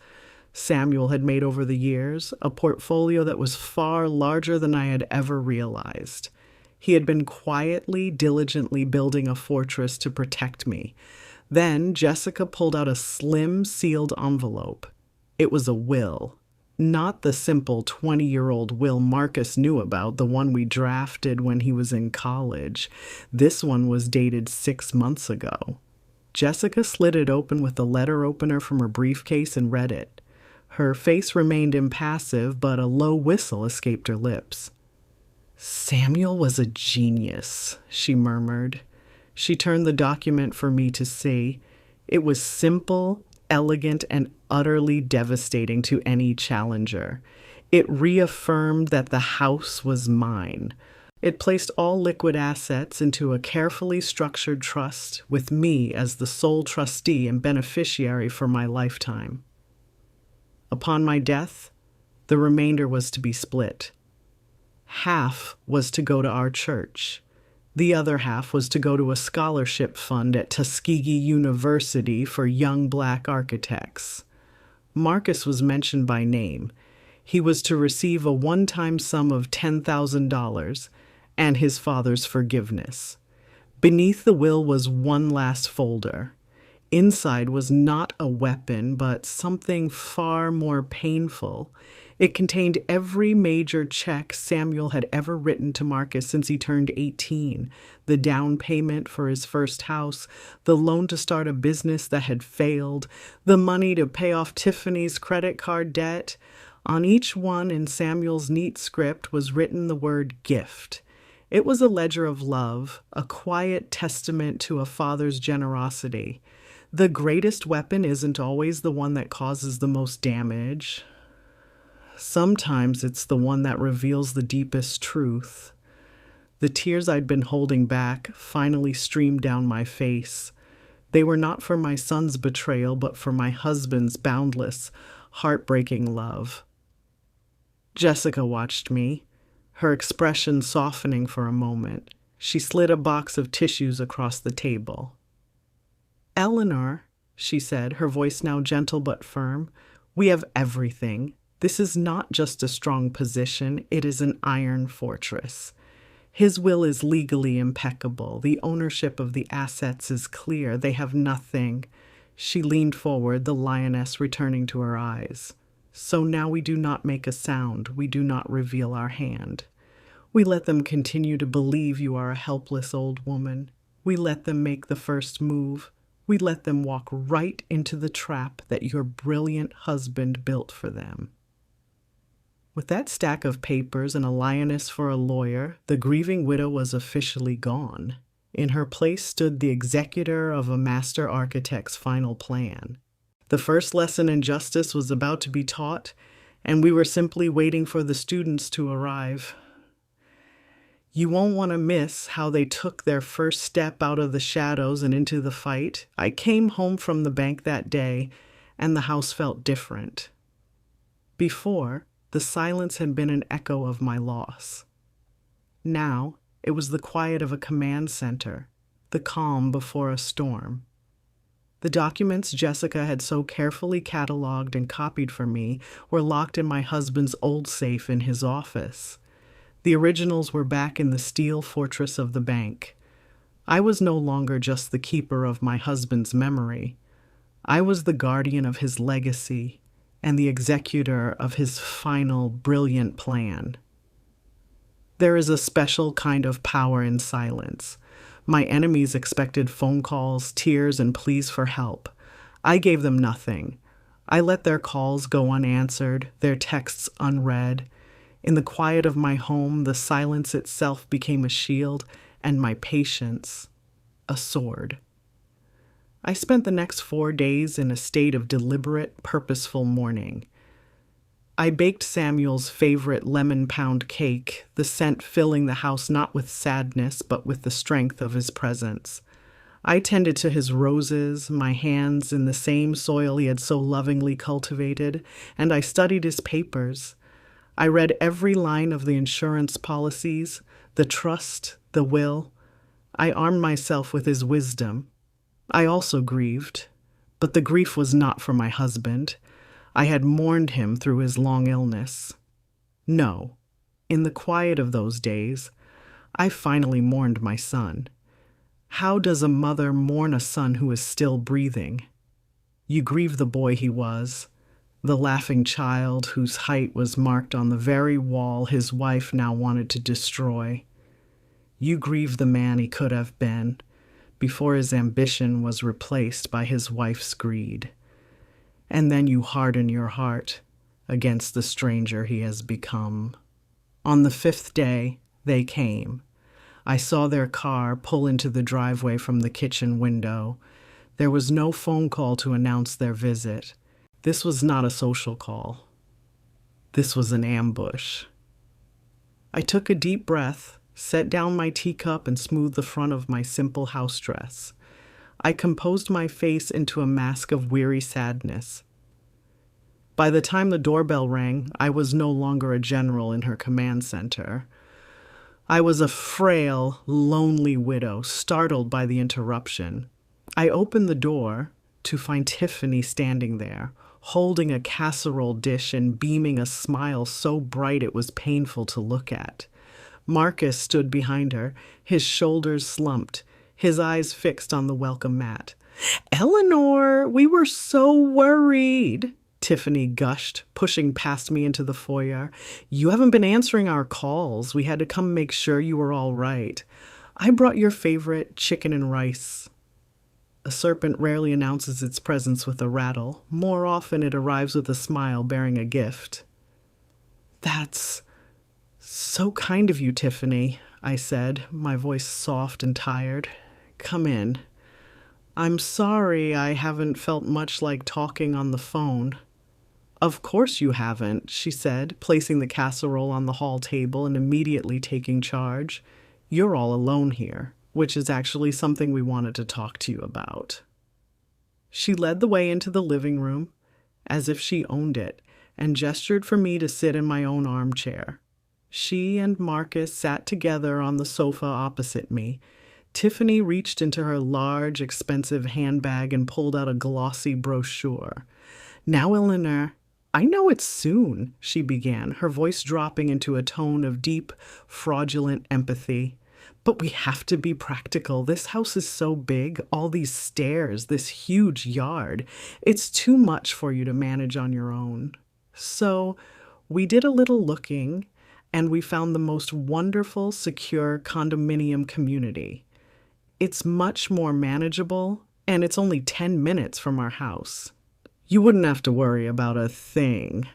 Samuel had made over the years, a portfolio that was far larger than I had ever realized. He had been quietly, diligently building a fortress to protect me. Then Jessica pulled out a slim, sealed envelope. It was a will. Not the simple 20-year-old will Marcus knew about, the one we drafted when he was in college. This one was dated 6 months ago. Jessica slid it open with the letter opener from her briefcase and read it. Her face remained impassive, but a low whistle escaped her lips. "Samuel was a genius," she murmured. She turned the document for me to see. It was simple, elegant, and utterly devastating to any challenger. It reaffirmed that the house was mine. It placed all liquid assets into a carefully structured trust, with me as the sole trustee and beneficiary for my lifetime. Upon my death, the remainder was to be split. Half was to go to our church. The other half was to go to a scholarship fund at Tuskegee University for young black architects. Marcus was mentioned by name. He was to receive a one-time sum of $10,000 and his father's forgiveness. Beneath the will was one last folder. Inside was not a weapon, but something far more painful. It contained every major check Samuel had ever written to Marcus since he turned 18, the down payment for his first house, the loan to start a business that had failed, the money to pay off Tiffany's credit card debt. On each one in Samuel's neat script was written the word gift. It was a ledger of love, a quiet testament to a father's generosity. The greatest weapon isn't always the one that causes the most damage. Sometimes it's the one that reveals the deepest truth. The tears I'd been holding back finally streamed down my face. They were not for my son's betrayal, but for my husband's boundless, heartbreaking love. Jessica watched me, her expression softening for a moment. She slid a box of tissues across the table. "Eleanor," she said, her voice now gentle but firm, "we have everything. This is not just a strong position, it is an iron fortress. His will is legally impeccable. The ownership of the assets is clear. They have nothing." She leaned forward, the lioness returning to her eyes. "So now we do not make a sound. We do not reveal our hand. We let them continue to believe you are a helpless old woman. We let them make the first move. We let them walk right into the trap that your brilliant husband built for them." With that stack of papers and a lioness for a lawyer, the grieving widow was officially gone. In her place stood the executor of a master architect's final plan. The first lesson in justice was about to be taught, and we were simply waiting for the students to arrive. You won't want to miss how they took their first step out of the shadows and into the fight. I came home from the bank that day, and the house felt different. Before, the silence had been an echo of my loss. Now, it was the quiet of a command center, the calm before a storm. The documents Jessica had so carefully cataloged and copied for me were locked in my husband's old safe in his office. The originals were back in the steel fortress of the bank. I was no longer just the keeper of my husband's memory. I was the guardian of his legacy and the executor of his final brilliant plan. There is a special kind of power in silence. My enemies expected phone calls, tears, and pleas for help. I gave them nothing. I let their calls go unanswered, their texts unread. In the quiet of my home, the silence itself became a shield, and my patience, a sword. I spent the next 4 days in a state of deliberate, purposeful mourning. I baked Samuel's favorite lemon pound cake, the scent filling the house not with sadness, but with the strength of his presence. I tended to his roses, my hands in the same soil he had so lovingly cultivated, and I studied his papers. I read every line of the insurance policies, the trust, the will. I armed myself with his wisdom. I also grieved, but the grief was not for my husband. I had mourned him through his long illness. No, in the quiet of those days, I finally mourned my son. How does a mother mourn a son who is still breathing? You grieve the boy he was, the laughing child whose height was marked on the very wall his wife now wanted to destroy. You grieve the man he could have been, before his ambition was replaced by his wife's greed. And then you harden your heart against the stranger he has become. On the 5th day, they came. I saw their car pull into the driveway from the kitchen window. There was no phone call to announce their visit. This was not a social call. This was an ambush. I took a deep breath, set down my teacup, and smoothed the front of my simple house dress. I composed my face into a mask of weary sadness. By the time the doorbell rang, I was no longer a general in her command center. I was a frail, lonely widow, startled by the interruption. I opened the door to find Tiffany standing there, holding a casserole dish and beaming a smile so bright it was painful to look at. Marcus stood behind her, his shoulders slumped, his eyes fixed on the welcome mat. "Eleanor, we were so worried," Tiffany gushed, pushing past me into the foyer. "You haven't been answering our calls. We had to come make sure you were all right. I brought your favorite chicken and rice." A serpent rarely announces its presence with a rattle. More often it arrives with a smile bearing a gift. "That's so kind of you, Tiffany," I said, my voice soft and tired. "Come in. I'm sorry I haven't felt much like talking on the phone." "Of course you haven't," she said, placing the casserole on the hall table and immediately taking charge. "You're all alone here, which is actually something we wanted to talk to you about." She led the way into the living room, as if she owned it, and gestured for me to sit in my own armchair. She and Marcus sat together on the sofa opposite me. Tiffany reached into her large, expensive handbag and pulled out a glossy brochure. "Now, Eleanor, I know it's soon," she began, her voice dropping into a tone of deep, fraudulent empathy. "But we have to be practical. This house is so big, all these stairs, this huge yard. It's too much for you to manage on your own." So we did a little looking, and we found the most wonderful, secure condominium community. It's much more manageable, and it's only 10 minutes from our house. You wouldn't have to worry about a thing.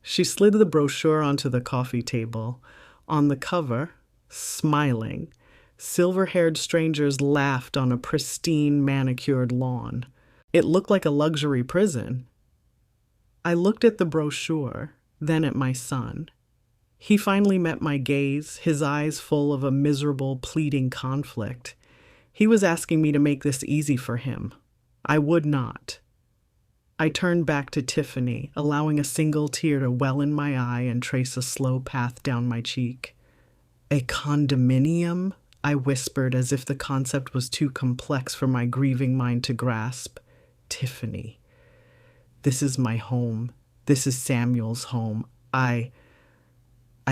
She slid the brochure onto the coffee table. On the cover, smiling, Silver-haired strangers laughed on a pristine, manicured lawn. It looked like a luxury prison. I looked at the brochure, then at my son. He finally met my gaze, his eyes full of a miserable, pleading conflict. He was asking me to make this easy for him. I would not. I turned back to Tiffany, allowing a single tear to well in my eye and trace a slow path down my cheek. A condominium? I whispered as if the concept was too complex for my grieving mind to grasp. Tiffany. This is my home. This is Samuel's home. I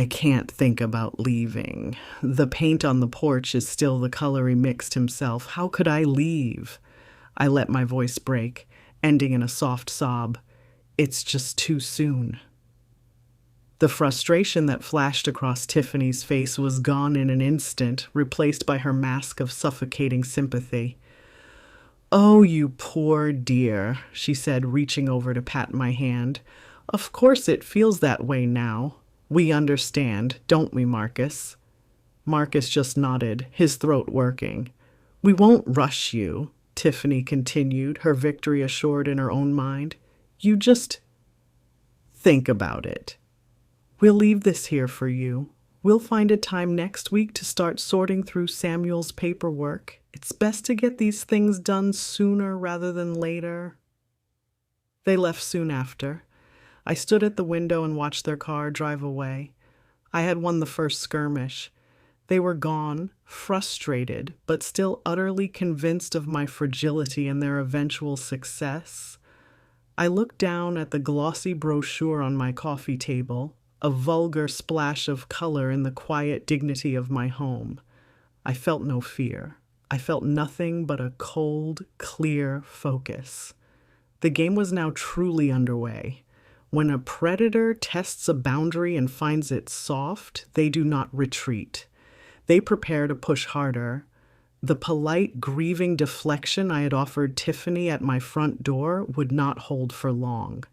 can't think about leaving. The paint on the porch is still the color he mixed himself. How could I leave? I let my voice break, ending in a soft sob. It's just too soon. The frustration that flashed across Tiffany's face was gone in an instant, replaced by her mask of suffocating sympathy. "Oh, you poor dear," she said, reaching over to pat my hand. "Of course it feels that way now. We understand, don't we, Marcus?" Marcus just nodded, his throat working. "We won't rush you," Tiffany continued, her victory assured in her own mind. "You just think about it. We'll leave this here for you. We'll find a time next week to start sorting through Samuel's paperwork. It's best to get these things done sooner rather than later." They left soon after. I stood at the window and watched their car drive away. I had won the first skirmish. They were gone, frustrated, but still utterly convinced of my fragility and their eventual success. I looked down at the glossy brochure on my coffee table, a vulgar splash of color in the quiet dignity of my home. I felt no fear. I felt nothing but a cold, clear focus. The game was now truly underway. When a predator tests a boundary and finds it soft, they do not retreat. They prepare to push harder. The polite, grieving deflection I had offered Tiffany at my front door would not hold for long.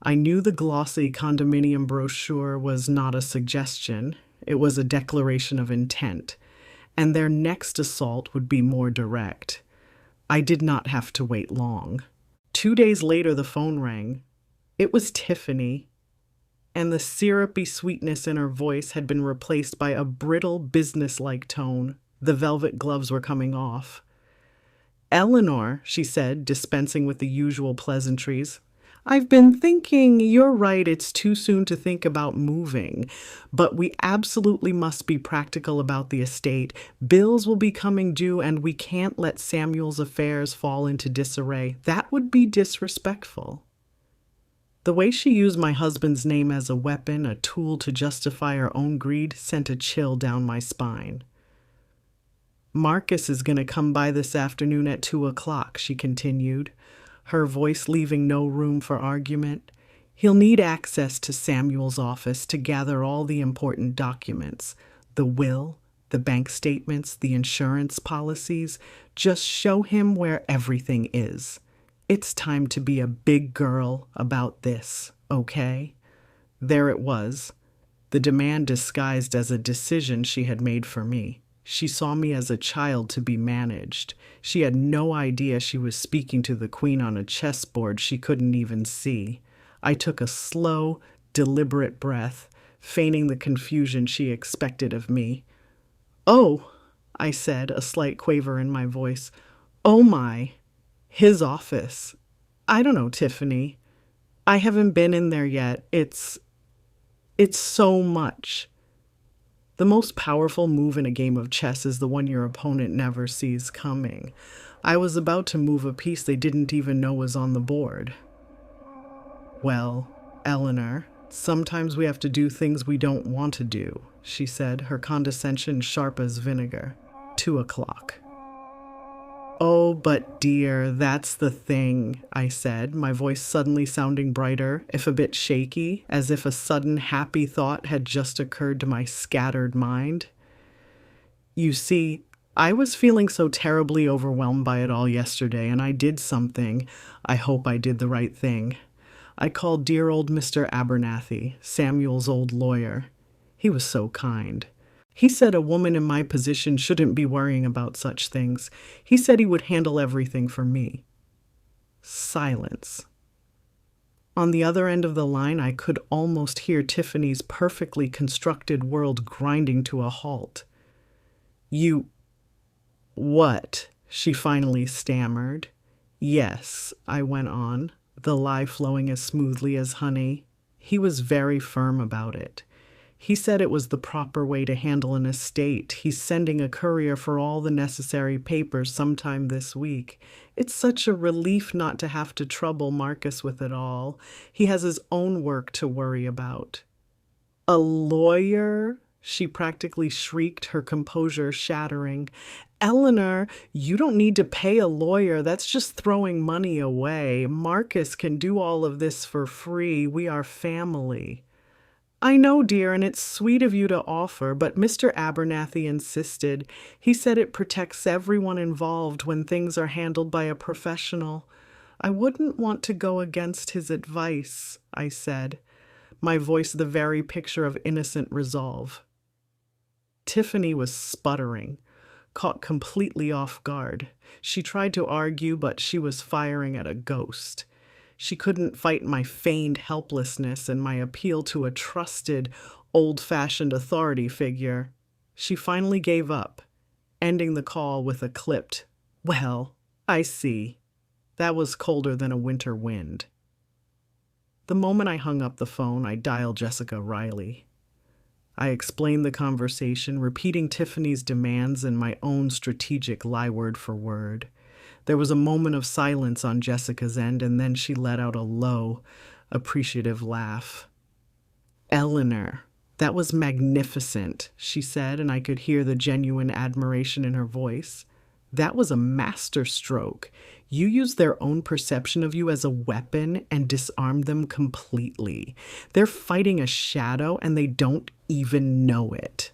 I knew the glossy condominium brochure was not a suggestion. It was a declaration of intent. And their next assault would be more direct. I did not have to wait long. 2 days later, the phone rang. It was Tiffany, and the syrupy sweetness in her voice had been replaced by a brittle, businesslike tone. The velvet gloves were coming off. "Eleanor," she said, dispensing with the usual pleasantries, "I've been thinking, you're right, it's too soon to think about moving, but we absolutely must be practical about the estate. Bills will be coming due, and we can't let Samuel's affairs fall into disarray. That would be disrespectful." The way she used my husband's name as a weapon, a tool to justify her own greed, sent a chill down my spine. "Marcus is going to come by this afternoon at 2:00, she continued, her voice leaving no room for argument. "He'll need access to Samuel's office to gather all the important documents, the will, the bank statements, the insurance policies. Just show him where everything is. It's time to be a big girl about this, okay?" There it was, the demand disguised as a decision she had made for me. She saw me as a child to be managed. She had no idea she was speaking to the queen on a chessboard she couldn't even see. I took a slow, deliberate breath, feigning the confusion she expected of me. "Oh," I said, a slight quaver in my voice. "Oh my. His office. I don't know, Tiffany. I haven't been in there yet. It's so much." The most powerful move in a game of chess is the one your opponent never sees coming. I was about to move a piece they didn't even know was on the board. "Well, Eleanor, sometimes we have to do things we don't want to do," she said, her condescension sharp as vinegar. 2:00. "Oh, but dear, that's the thing," I said, my voice suddenly sounding brighter, if a bit shaky, as if a sudden happy thought had just occurred to my scattered mind. "You see, I was feeling so terribly overwhelmed by it all yesterday, and I did something. I hope I did the right thing. I called dear old Mr. Abernathy, Samuel's old lawyer. He was so kind. He said a woman in my position shouldn't be worrying about such things. He said he would handle everything for me. Silence. On the other end of the line, I could almost hear Tiffany's perfectly constructed world grinding to a halt. You... what? She finally stammered. Yes, I went on, the lie flowing as smoothly as honey. He was very firm about it. He said it was the proper way to handle an estate. He's sending a courier for all the necessary papers sometime this week. It's such a relief not to have to trouble Marcus with it all. He has his own work to worry about. A lawyer? She practically shrieked, her composure shattering. Eleanor, you don't need to pay a lawyer. That's just throwing money away. Marcus can do all of this for free. We are family. I know, dear, and it's sweet of you to offer, but Mr. Abernathy insisted. He said it protects everyone involved when things are handled by a professional. I wouldn't want to go against his advice, I said, my voice the very picture of innocent resolve. Tiffany was sputtering, caught completely off guard. She tried to argue, but she was firing at a ghost. She couldn't fight my feigned helplessness and my appeal to a trusted, old-fashioned authority figure. She finally gave up, ending the call with a clipped, "Well, I see." That was colder than a winter wind. The moment I hung up the phone, I dialed Jessica Riley. I explained the conversation, repeating Tiffany's demands and my own strategic lie word for word. There was a moment of silence on Jessica's end, and then she let out a low, appreciative laugh. Eleanor, that was magnificent, she said, and I could hear the genuine admiration in her voice. That was a masterstroke. You used their own perception of you as a weapon and disarmed them completely. They're fighting a shadow and they don't even know it.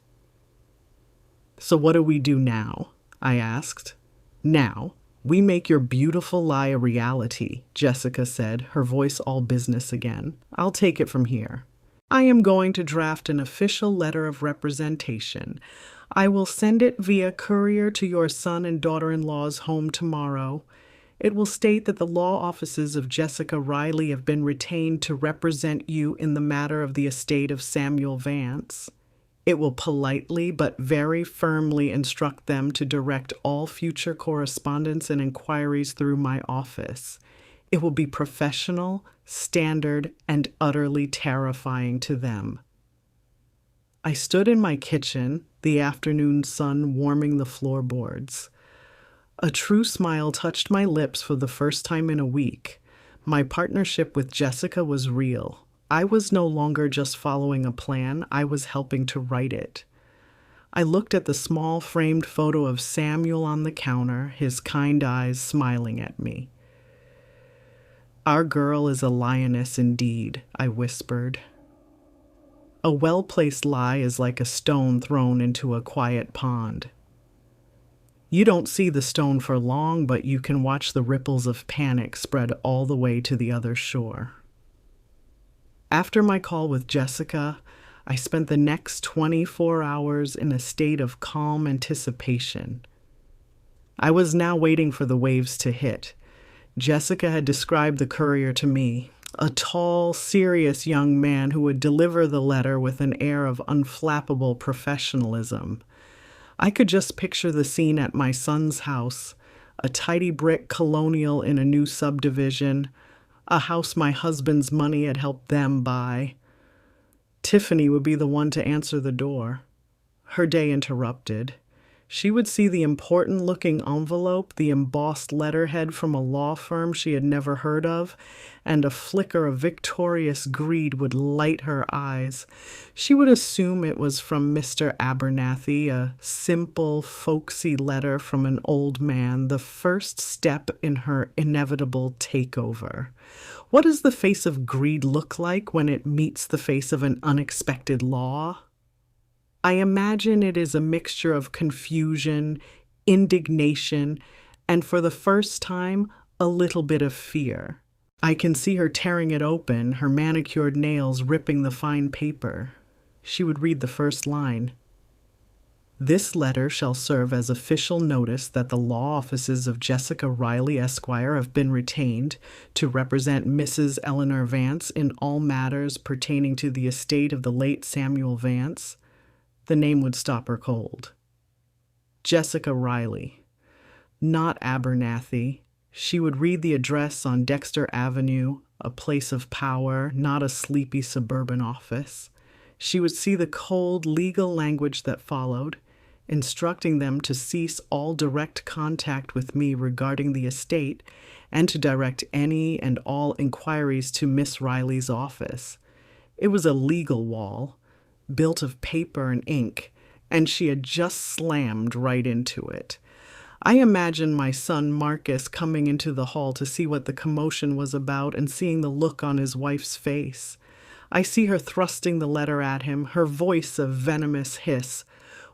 So what do we do now? I asked. Now, we make your beautiful lie a reality, Jessica said, her voice all business again. I'll take it from here. I am going to draft an official letter of representation. I will send it via courier to your son and daughter-in-law's home tomorrow. It will state that the law offices of Jessica Riley have been retained to represent you in the matter of the estate of Samuel Vance. It will politely but very firmly instruct them to direct all future correspondence and inquiries through my office. It will be professional, standard, and utterly terrifying to them. I stood in my kitchen, the afternoon sun warming the floorboards. A true smile touched my lips for the first time in a week. My partnership with Jessica was real. I was no longer just following a plan, I was helping to write it. I looked at the small framed photo of Samuel on the counter, his kind eyes smiling at me. Our girl is a lioness indeed, I whispered. A well-placed lie is like a stone thrown into a quiet pond. You don't see the stone for long, but you can watch the ripples of panic spread all the way to the other shore. After my call with Jessica, I spent the next 24 hours in a state of calm anticipation. I was now waiting for the waves to hit. Jessica had described the courier to me, a tall, serious young man who would deliver the letter with an air of unflappable professionalism. I could just picture the scene at my son's house, a tidy brick colonial in a new subdivision, a house my husband's money had helped them buy. Tiffany would be the one to answer the door. Her day interrupted. She would see the important-looking envelope, the embossed letterhead from a law firm she had never heard of, and a flicker of victorious greed would light her eyes. She would assume it was from Mr. Abernathy, a simple, folksy letter from an old man, the first step in her inevitable takeover. What does the face of greed look like when it meets the face of an unexpected law? I imagine it is a mixture of confusion, indignation, and for the first time, a little bit of fear. I can see her tearing it open, her manicured nails ripping the fine paper. She would read the first line. This letter shall serve as official notice that the law offices of Jessica Riley, Esquire, have been retained to represent Mrs. Eleanor Vance in all matters pertaining to the estate of the late Samuel Vance. The name would stop her cold. Jessica Riley, not Abernathy. She would read the address on Dexter Avenue, a place of power, not a sleepy suburban office. She would see the cold legal language that followed, instructing them to cease all direct contact with me regarding the estate and to direct any and all inquiries to Miss Riley's office. It was a legal wall, built of paper and ink, and she had just slammed right into it. I imagined my son Marcus coming into the hall to see what the commotion was about and seeing the look on his wife's face. I see her thrusting the letter at him, her voice a venomous hiss.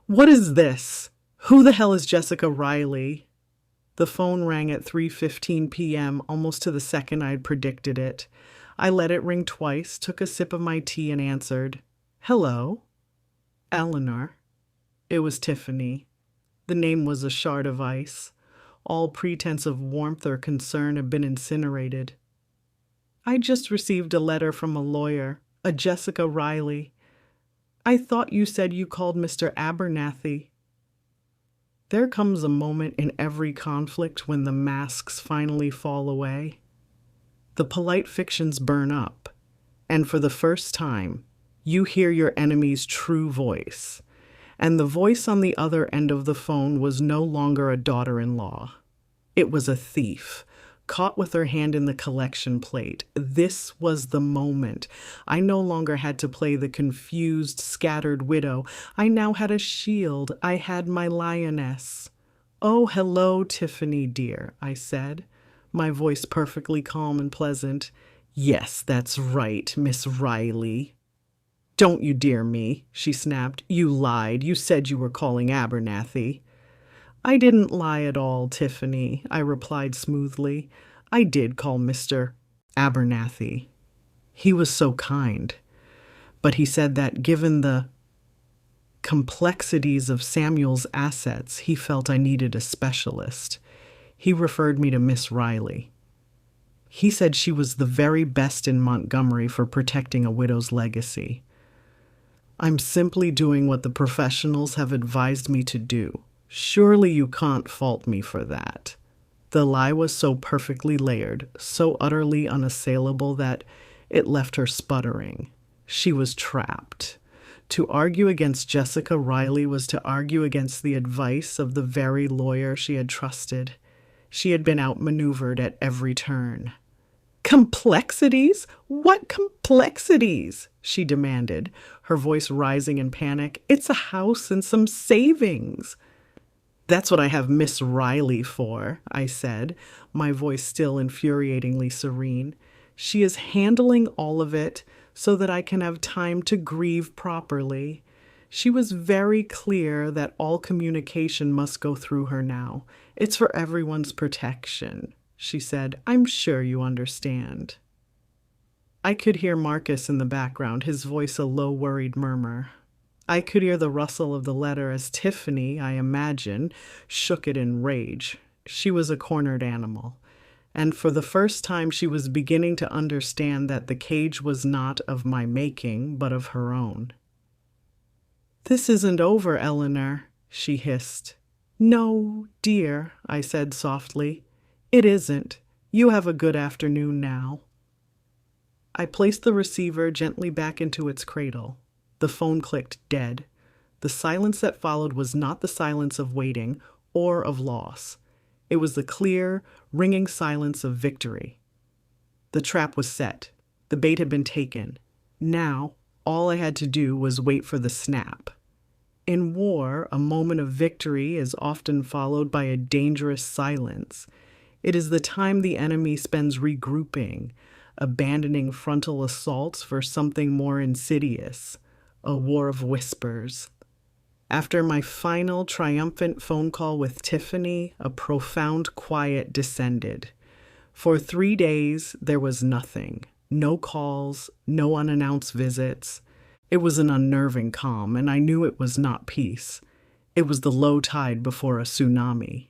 "What is this? Who the hell is Jessica Riley?" The phone rang at 3:15 p.m., almost to the second I had predicted it. I let it ring twice, took a sip of my tea, and answered. "Hello?" "Eleanor." It was Tiffany. The name was a shard of ice. All pretense of warmth or concern had been incinerated. "I just received a letter from a lawyer, a Jessica Riley. I thought you said you called Mr. Abernathy." There comes a moment in every conflict when the masks finally fall away. The polite fictions burn up, and for the first time, you hear your enemy's true voice. And the voice on the other end of the phone was no longer a daughter-in-law. It was a thief, caught with her hand in the collection plate. This was the moment. I no longer had to play the confused, scattered widow. I now had a shield. I had my lioness. "Oh, hello, Tiffany, dear," I said, my voice perfectly calm and pleasant. "Yes, that's right, Miss Riley." "Don't you dear me," she snapped. "You lied. You said you were calling Abernathy." "I didn't lie at all, Tiffany," I replied smoothly. "I did call Mr. Abernathy. He was so kind. But he said that given the complexities of Samuel's assets, he felt I needed a specialist. He referred me to Miss Riley. He said she was the very best in Montgomery for protecting a widow's legacy. I'm simply doing what the professionals have advised me to do. Surely you can't fault me for that." The lie was so perfectly layered, so utterly unassailable that it left her sputtering. She was trapped. To argue against Jessica Riley was to argue against the advice of the very lawyer she had trusted. She had been outmaneuvered at every turn. "Complexities? What complexities?" she demanded, her voice rising in panic. "It's a house and some savings." "That's what I have Miss Riley for," I said, my voice still infuriatingly serene. "She is handling all of it so that I can have time to grieve properly. She was very clear that all communication must go through her now. It's for everyone's protection," she said. "I'm sure you understand." I could hear Marcus in the background, his voice a low, worried murmur. I could hear the rustle of the letter as Tiffany, I imagine, shook it in rage. She was a cornered animal, and for the first time she was beginning to understand that the cage was not of my making, but of her own. "This isn't over, Eleanor," she hissed. "No, dear," I said softly. "It isn't. You have a good afternoon now." I placed the receiver gently back into its cradle. The phone clicked dead. The silence that followed was not the silence of waiting or of loss. It was the clear, ringing silence of victory. The trap was set. The bait had been taken. Now, all I had to do was wait for the snap. In war, a moment of victory is often followed by a dangerous silence. It is the time the enemy spends regrouping, abandoning frontal assaults for something more insidious, a war of whispers. After my final triumphant phone call with Tiffany, a profound quiet descended. For 3 days, there was nothing. No calls, no unannounced visits. It was an unnerving calm, and I knew it was not peace. It was the low tide before a tsunami.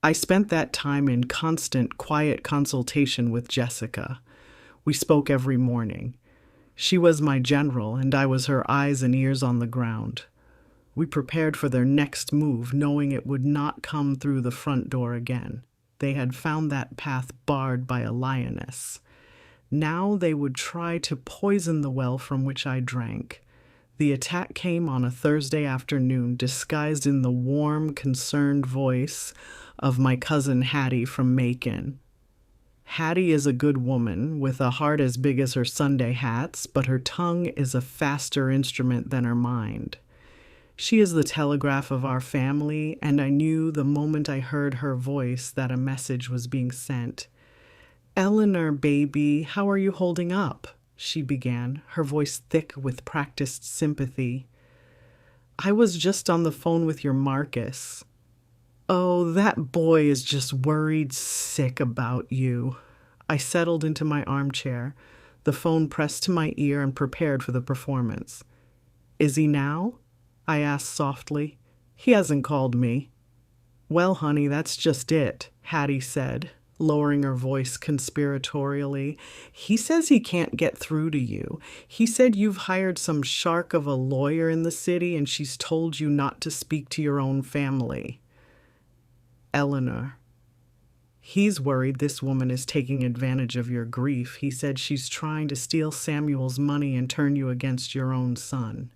I spent that time in constant, quiet consultation with Jessica. We spoke every morning. She was my general, and I was her eyes and ears on the ground. We prepared for their next move, knowing it would not come through the front door again. They had found that path barred by a lioness. Now they would try to poison the well from which I drank. The attack came on a Thursday afternoon, disguised in the warm, concerned voice of my cousin Hattie from Macon. Hattie is a good woman, with a heart as big as her Sunday hats, but her tongue is a faster instrument than her mind. She is the telegraph of our family, and I knew the moment I heard her voice that a message was being sent. "Eleanor, baby, how are you holding up?" she began, her voice thick with practiced sympathy. "I was just on the phone with your Marcus. Oh, that boy is just worried sick about you." I settled into my armchair, the phone pressed to my ear and prepared for the performance. "Is he now?" I asked softly. "He hasn't called me." "Well, honey, that's just it," Hattie said, lowering her voice conspiratorially. "He says he can't get through to you. He said you've hired some shark of a lawyer in the city and she's told you not to speak to your own family." "Eleanor, he's worried this woman is taking advantage of your grief. He said she's trying to steal Samuel's money and turn you against your own son."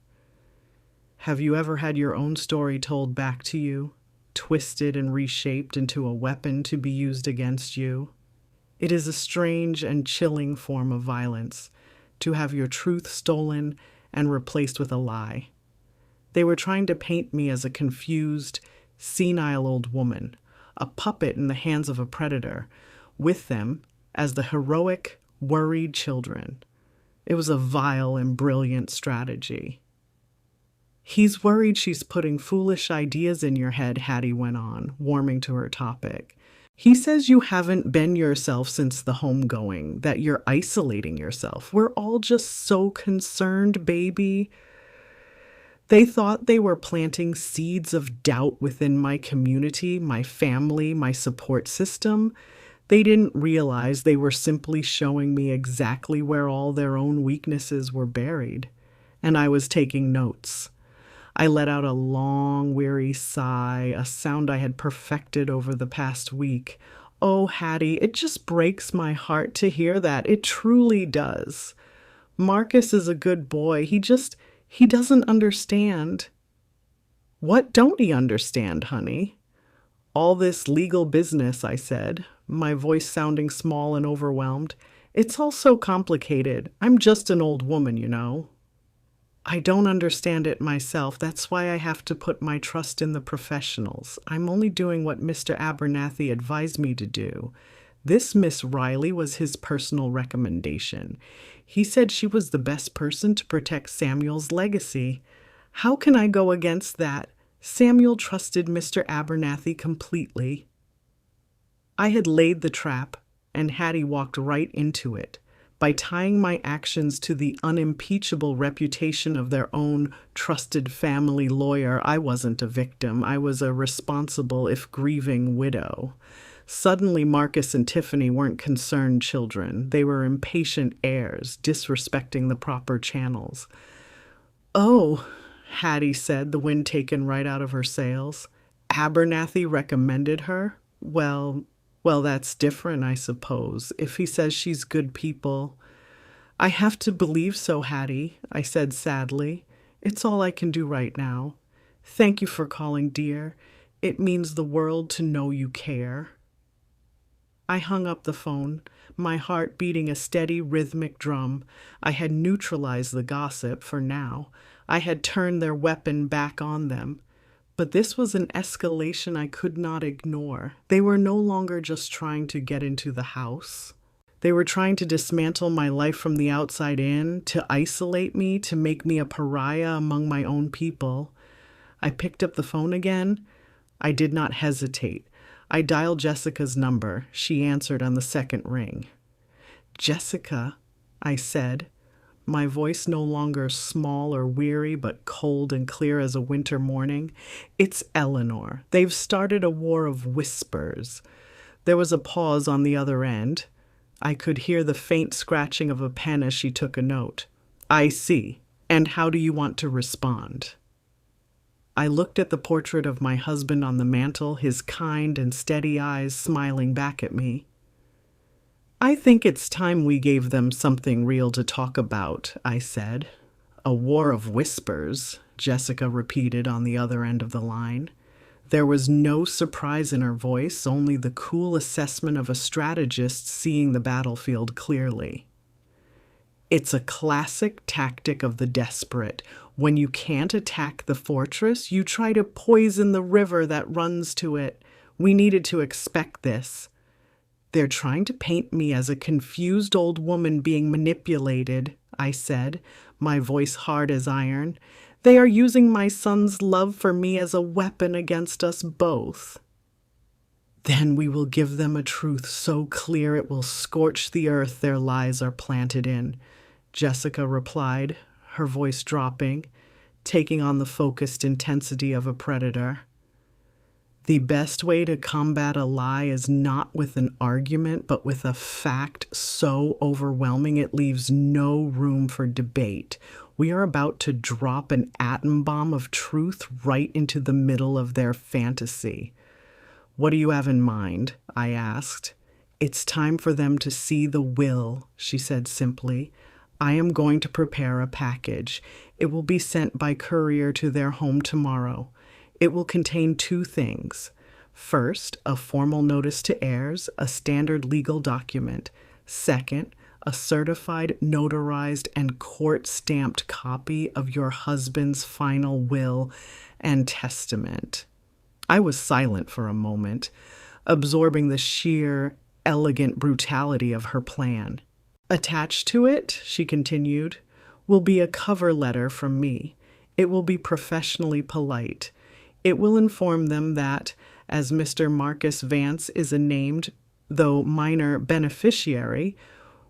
Have you ever had your own story told back to you, twisted and reshaped into a weapon to be used against you? It is a strange and chilling form of violence, to have your truth stolen and replaced with a lie. They were trying to paint me as a confused, senile old woman, a puppet in the hands of a predator, with them as the heroic, worried children. It was a vile and brilliant strategy. "He's worried she's putting foolish ideas in your head," Hattie went on, warming to her topic. "He says you haven't been yourself since the homegoing, that you're isolating yourself. We're all just so concerned, baby." They thought they were planting seeds of doubt within my community, my family, my support system. They didn't realize they were simply showing me exactly where all their own weaknesses were buried. And I was taking notes. I let out a long, weary sigh, a sound I had perfected over the past week. "Oh, Hattie, it just breaks my heart to hear that. It truly does. Marcus is a good boy. He doesn't understand." "What don't he understand, honey?" "All this legal business," I said, my voice sounding small and overwhelmed. "It's all so complicated. I'm just an old woman, you know." "I don't understand it myself. That's why I have to put my trust in the professionals. I'm only doing what Mr. Abernathy advised me to do. This Miss Riley was his personal recommendation. He said she was the best person to protect Samuel's legacy. How can I go against that? Samuel trusted Mr. Abernathy completely." I had laid the trap, and Hattie walked right into it. By tying my actions to the unimpeachable reputation of their own trusted family lawyer, I wasn't a victim. I was a responsible, if grieving, widow. Suddenly, Marcus and Tiffany weren't concerned children. They were impatient heirs, disrespecting the proper channels. "Oh," Hattie said, the wind taken right out of her sails. "Abernathy recommended her? Well, that's different, I suppose, if he says she's good people." "I have to believe so, Hattie," I said sadly. "It's all I can do right now. Thank you for calling, dear. It means the world to know you care." I hung up the phone, my heart beating a steady, rhythmic drum. I had neutralized the gossip for now. I had turned their weapon back on them. But this was an escalation I could not ignore. They were no longer just trying to get into the house. They were trying to dismantle my life from the outside in, to isolate me, to make me a pariah among my own people. I picked up the phone again. I did not hesitate. I dialed Jessica's number. She answered on the second ring. "Jessica," I said, my voice no longer small or weary, but cold and clear as a winter morning. "It's Eleanor. They've started a war of whispers." There was a pause on the other end. I could hear the faint scratching of a pen as she took a note. "I see. And how do you want to respond?" I looked at the portrait of my husband on the mantel, his kind and steady eyes smiling back at me. "I think it's time we gave them something real to talk about," I said. "A war of whispers," Jessica repeated on the other end of the line. There was no surprise in her voice, only the cool assessment of a strategist seeing the battlefield clearly. "It's a classic tactic of the desperate. When you can't attack the fortress, you try to poison the river that runs to it. We needed to expect this. They're trying to paint me as a confused old woman being manipulated," I said, my voice hard as iron. "They are using my son's love for me as a weapon against us both." "Then we will give them a truth so clear it will scorch the earth their lies are planted in," Jessica replied, her voice dropping, taking on the focused intensity of a predator. "The best way to combat a lie is not with an argument, but with a fact so overwhelming it leaves no room for debate. We are about to drop an atom bomb of truth right into the middle of their fantasy." "What do you have in mind?" I asked. "It's time for them to see the will," she said simply. "I am going to prepare a package. It will be sent by courier to their home tomorrow. It will contain 2 things. First, a formal notice to heirs, a standard legal document. Second, a certified, notarized, and court-stamped copy of your husband's final will and testament." I was silent for a moment, absorbing the sheer, elegant brutality of her plan. "Attached to it," she continued, "will be a cover letter from me. It will be professionally polite. It will inform them that, as Mr. Marcus Vance is a named, though minor, beneficiary,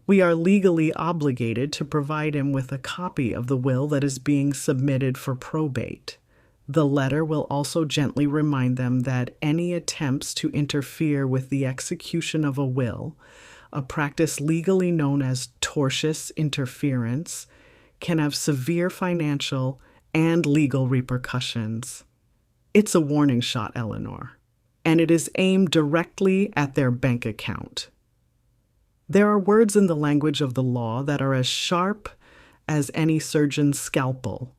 we are legally obligated to provide him with a copy of the will that is being submitted for probate. The letter will also gently remind them that any attempts to interfere with the execution of a will, a practice legally known as tortious interference, can have severe financial and legal repercussions. It's a warning shot, Eleanor, and it is aimed directly at their bank account. There are words in the language of the law that are as sharp as any surgeon's scalpel.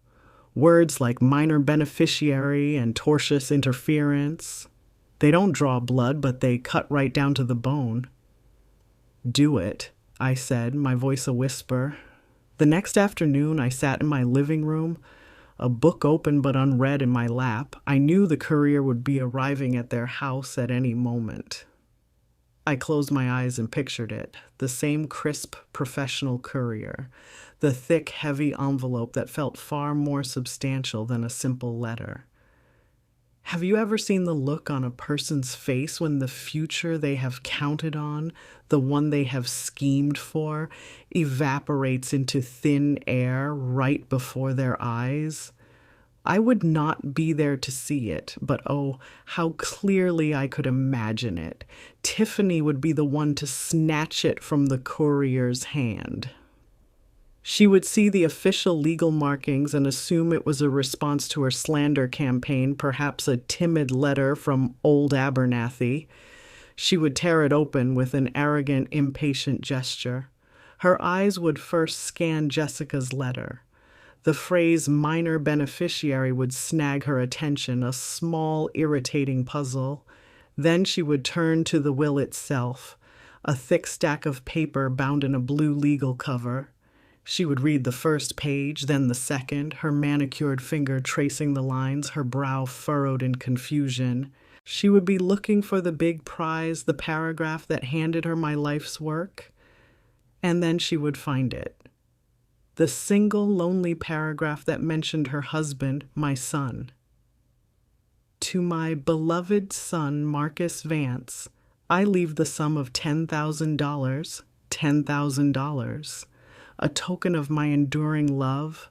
Words like minor beneficiary and tortious interference. They don't draw blood, but they cut right down to the bone. "Do it," I said, my voice a whisper. The next afternoon, I sat in my living room, a book open but unread in my lap. I knew the courier would be arriving at their house at any moment. I closed my eyes and pictured it, the same crisp, professional courier, the thick, heavy envelope that felt far more substantial than a simple letter. Have you ever seen the look on a person's face when the future they have counted on, the one they have schemed for, evaporates into thin air right before their eyes? I would not be there to see it, but oh, how clearly I could imagine it. Tiffany would be the one to snatch it from the courier's hand. She would see the official legal markings and assume it was a response to her slander campaign, perhaps a timid letter from old Abernathy. She would tear it open with an arrogant, impatient gesture. Her eyes would first scan Jessica's letter. The phrase minor beneficiary would snag her attention, a small, irritating puzzle. Then she would turn to the will itself, a thick stack of paper bound in a blue legal cover. She would read the first page, then the second, her manicured finger tracing the lines, her brow furrowed in confusion. She would be looking for the big prize, the paragraph that handed her my life's work. And then she would find it. The single lonely paragraph that mentioned her husband, my son. "To my beloved son, Marcus Vance, I leave the sum of $10,000, $10,000. a token of my enduring love,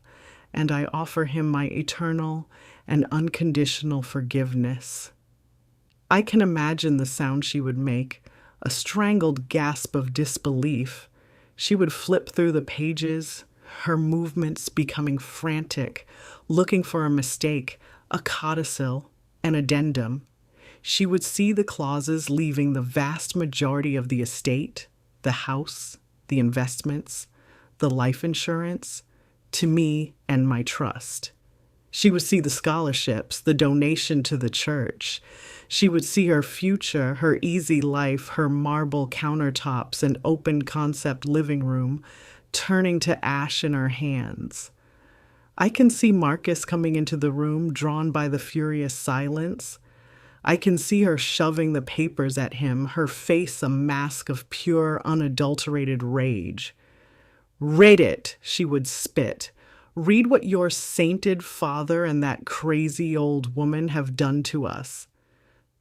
and I offer him my eternal and unconditional forgiveness. I can imagine the sound she would make, a strangled gasp of disbelief. She would flip through the pages, her movements becoming frantic, looking for a mistake, a codicil, an addendum. She would see the clauses leaving the vast majority of the estate, the house, the investments, the life insurance, to me and my trust. She would see the scholarships, the donation to the church. She would see her future, her easy life, her marble countertops and open concept living room turning to ash in her hands. I can see Marcus coming into the room, drawn by the furious silence. I can see her shoving the papers at him, her face a mask of pure, unadulterated rage. "Read it," she would spit. "Read what your sainted father and that crazy old woman have done to us."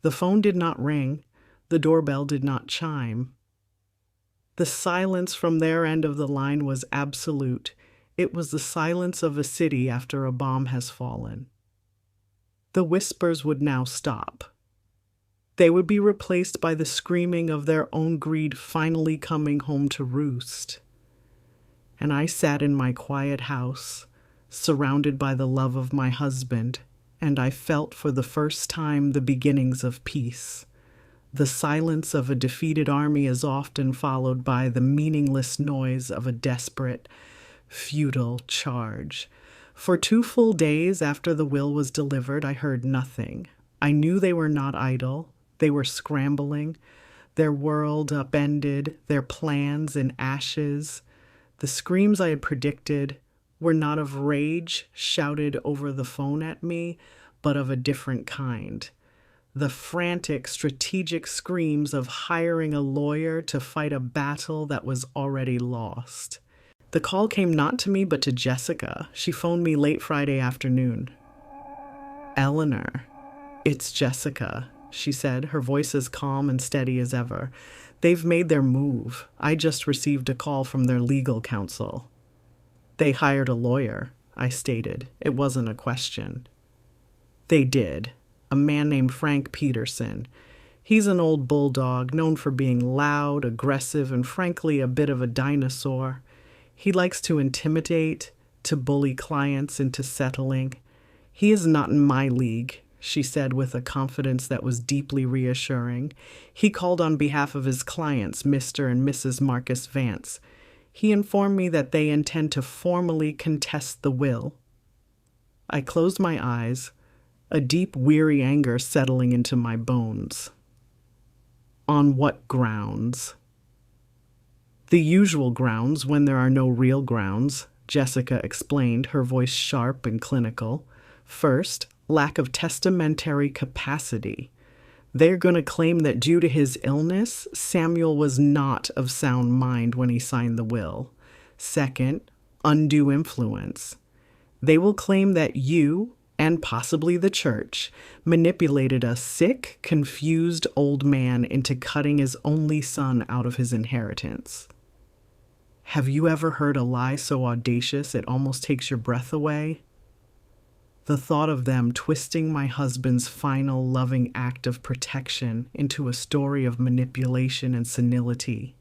The phone did not ring. The doorbell did not chime. The silence from their end of the line was absolute. It was the silence of a city after a bomb has fallen. The whispers would now stop. They would be replaced by the screaming of their own greed finally coming home to roost. And I sat in my quiet house, surrounded by the love of my husband, and I felt for the first time the beginnings of peace. The silence of a defeated army is often followed by the meaningless noise of a desperate, futile charge. For 2 full days after the will was delivered, I heard nothing. I knew they were not idle. They were scrambling, their world upended, their plans in ashes. The screams I had predicted were not of rage shouted over the phone at me, but of a different kind. The frantic, strategic screams of hiring a lawyer to fight a battle that was already lost. The call came not to me, but to Jessica. She phoned me late Friday afternoon. "Eleanor, it's Jessica," she said, her voice as calm and steady as ever. "They've made their move. I just received a call from their legal counsel." "They hired a lawyer," I stated. It wasn't a question. "They did. A man named Frank Peterson. He's an old bulldog, known for being loud, aggressive, and frankly a bit of a dinosaur. He likes to intimidate, to bully clients into settling. He is not in my league," she said with a confidence that was deeply reassuring. "He called on behalf of his clients, Mr. and Mrs. Marcus Vance. He informed me that they intend to formally contest the will." I closed my eyes, a deep, weary anger settling into my bones. "On what grounds?" "The usual grounds when there are no real grounds," Jessica explained, her voice sharp and clinical. "First, lack of testamentary capacity. They're going to claim that due to his illness, Samuel was not of sound mind when he signed the will. Second, undue influence. They will claim that you, and possibly the church, manipulated a sick, confused old man into cutting his only son out of his inheritance. Have you ever heard a lie so audacious it almost takes your breath away? The thought of them twisting my husband's final loving act of protection into a story of manipulation and senility.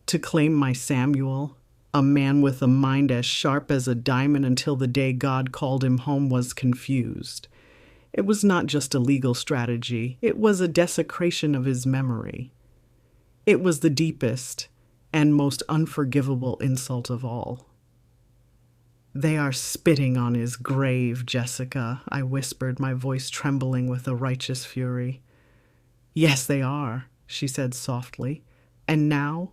To claim my Samuel, a man with a mind as sharp as a diamond until the day God called him home, was confused. It was not just a legal strategy, it was a desecration of his memory. It was the deepest and most unforgivable insult of all. "They are spitting on his grave, Jessica," I whispered, my voice trembling with a righteous fury. "Yes, they are," she said softly, "and now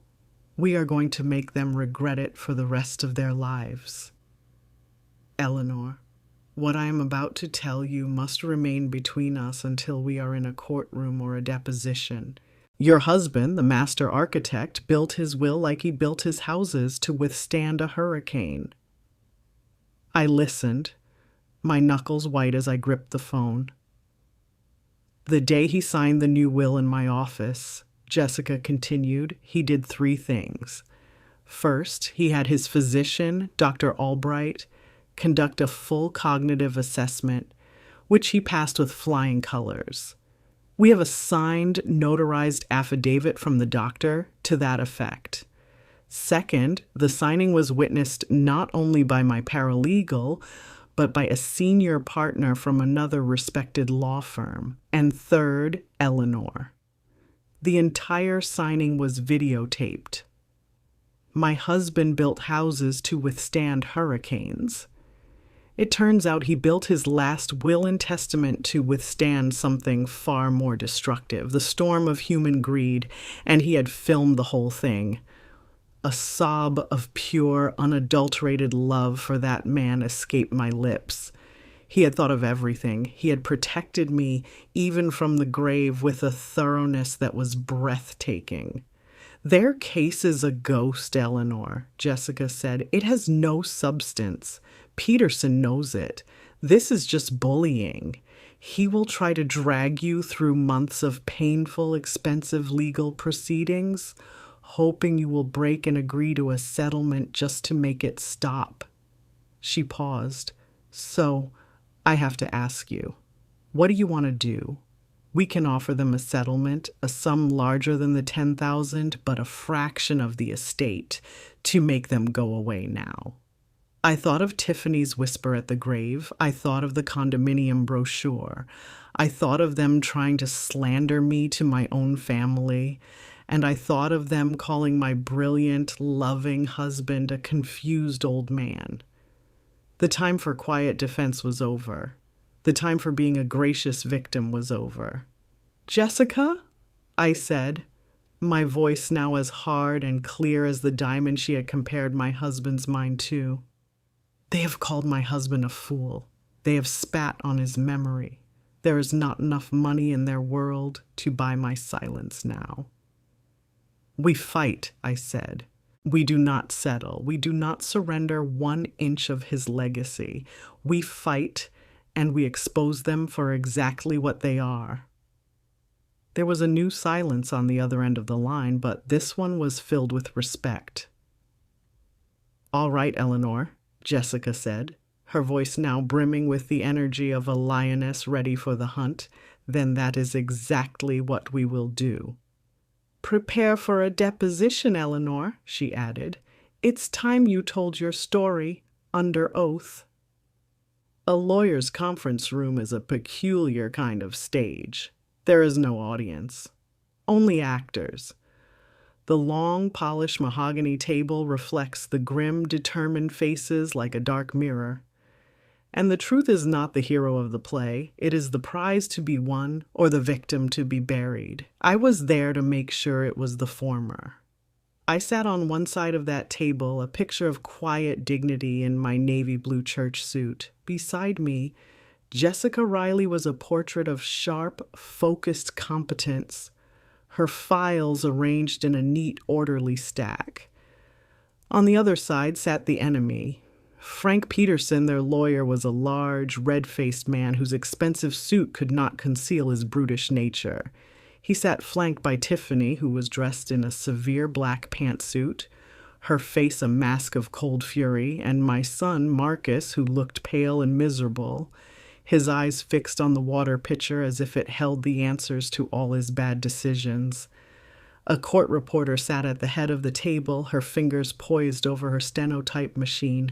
we are going to make them regret it for the rest of their lives. Eleanor, what I am about to tell you must remain between us until we are in a courtroom or a deposition. Your husband, the master architect, built his will like he built his houses to withstand a hurricane." I listened, my knuckles white as I gripped the phone. "The day he signed the new will in my office," Jessica continued, "he did 3 things. First, he had his physician, Dr. Albright, conduct a full cognitive assessment, which he passed with flying colors. We have a signed, notarized affidavit from the doctor to that effect. Second, the signing was witnessed not only by my paralegal, but by a senior partner from another respected law firm. And third, Eleanor. The entire signing was videotaped. My husband built houses to withstand hurricanes. It turns out he built his last will and testament to withstand something far more destructive, the storm of human greed, and he had filmed the whole thing. A sob of pure, unadulterated love for that man escaped my lips. He had thought of everything. He had protected me even from the grave with a thoroughness that was breathtaking. Their case is a ghost, Eleanor, Jessica said. It has no substance. Peterson knows it. This is just bullying. He will try to drag you through months of painful, expensive legal proceedings, hoping you will break and agree to a settlement just to make it stop. She paused. So, I have to ask you, what do you want to do? We can offer them a settlement, a sum larger than the 10,000, but a fraction of the estate to make them go away now. I thought of Tiffany's whisper at the grave. I thought of the condominium brochure. I thought of them trying to slander me to my own family. And I thought of them calling my brilliant, loving husband a confused old man. The time for quiet defense was over. The time for being a gracious victim was over. Jessica, I said, my voice now as hard and clear as the diamond she had compared my husband's mind to. They have called my husband a fool. They have spat on his memory. There is not enough money in their world to buy my silence now. We fight, I said. We do not settle. We do not surrender 1 inch of his legacy. We fight, and we expose them for exactly what they are. There was a new silence on the other end of the line, but this one was filled with respect. All right, Eleanor, Jessica said, her voice now brimming with the energy of a lioness ready for the hunt. Then that is exactly what we will do. Prepare for a deposition, Eleanor, she added. It's time you told your story under oath. A lawyer's conference room is a peculiar kind of stage. There is no audience, only actors. The long, polished mahogany table reflects the grim, determined faces like a dark mirror. And the truth is not the hero of the play. It is the prize to be won or the victim to be buried. I was there to make sure it was the former. I sat on one side of that table, a picture of quiet dignity in my navy blue church suit. Beside me, Jessica Riley was a portrait of sharp, focused competence, her files arranged in a neat, orderly stack. On the other side sat the enemy. Frank Peterson, their lawyer, was a large, red-faced man whose expensive suit could not conceal his brutish nature. He sat flanked by Tiffany, who was dressed in a severe black pantsuit, her face a mask of cold fury, and my son, Marcus, who looked pale and miserable, his eyes fixed on the water pitcher as if it held the answers to all his bad decisions. A court reporter sat at the head of the table, her fingers poised over her stenotype machine,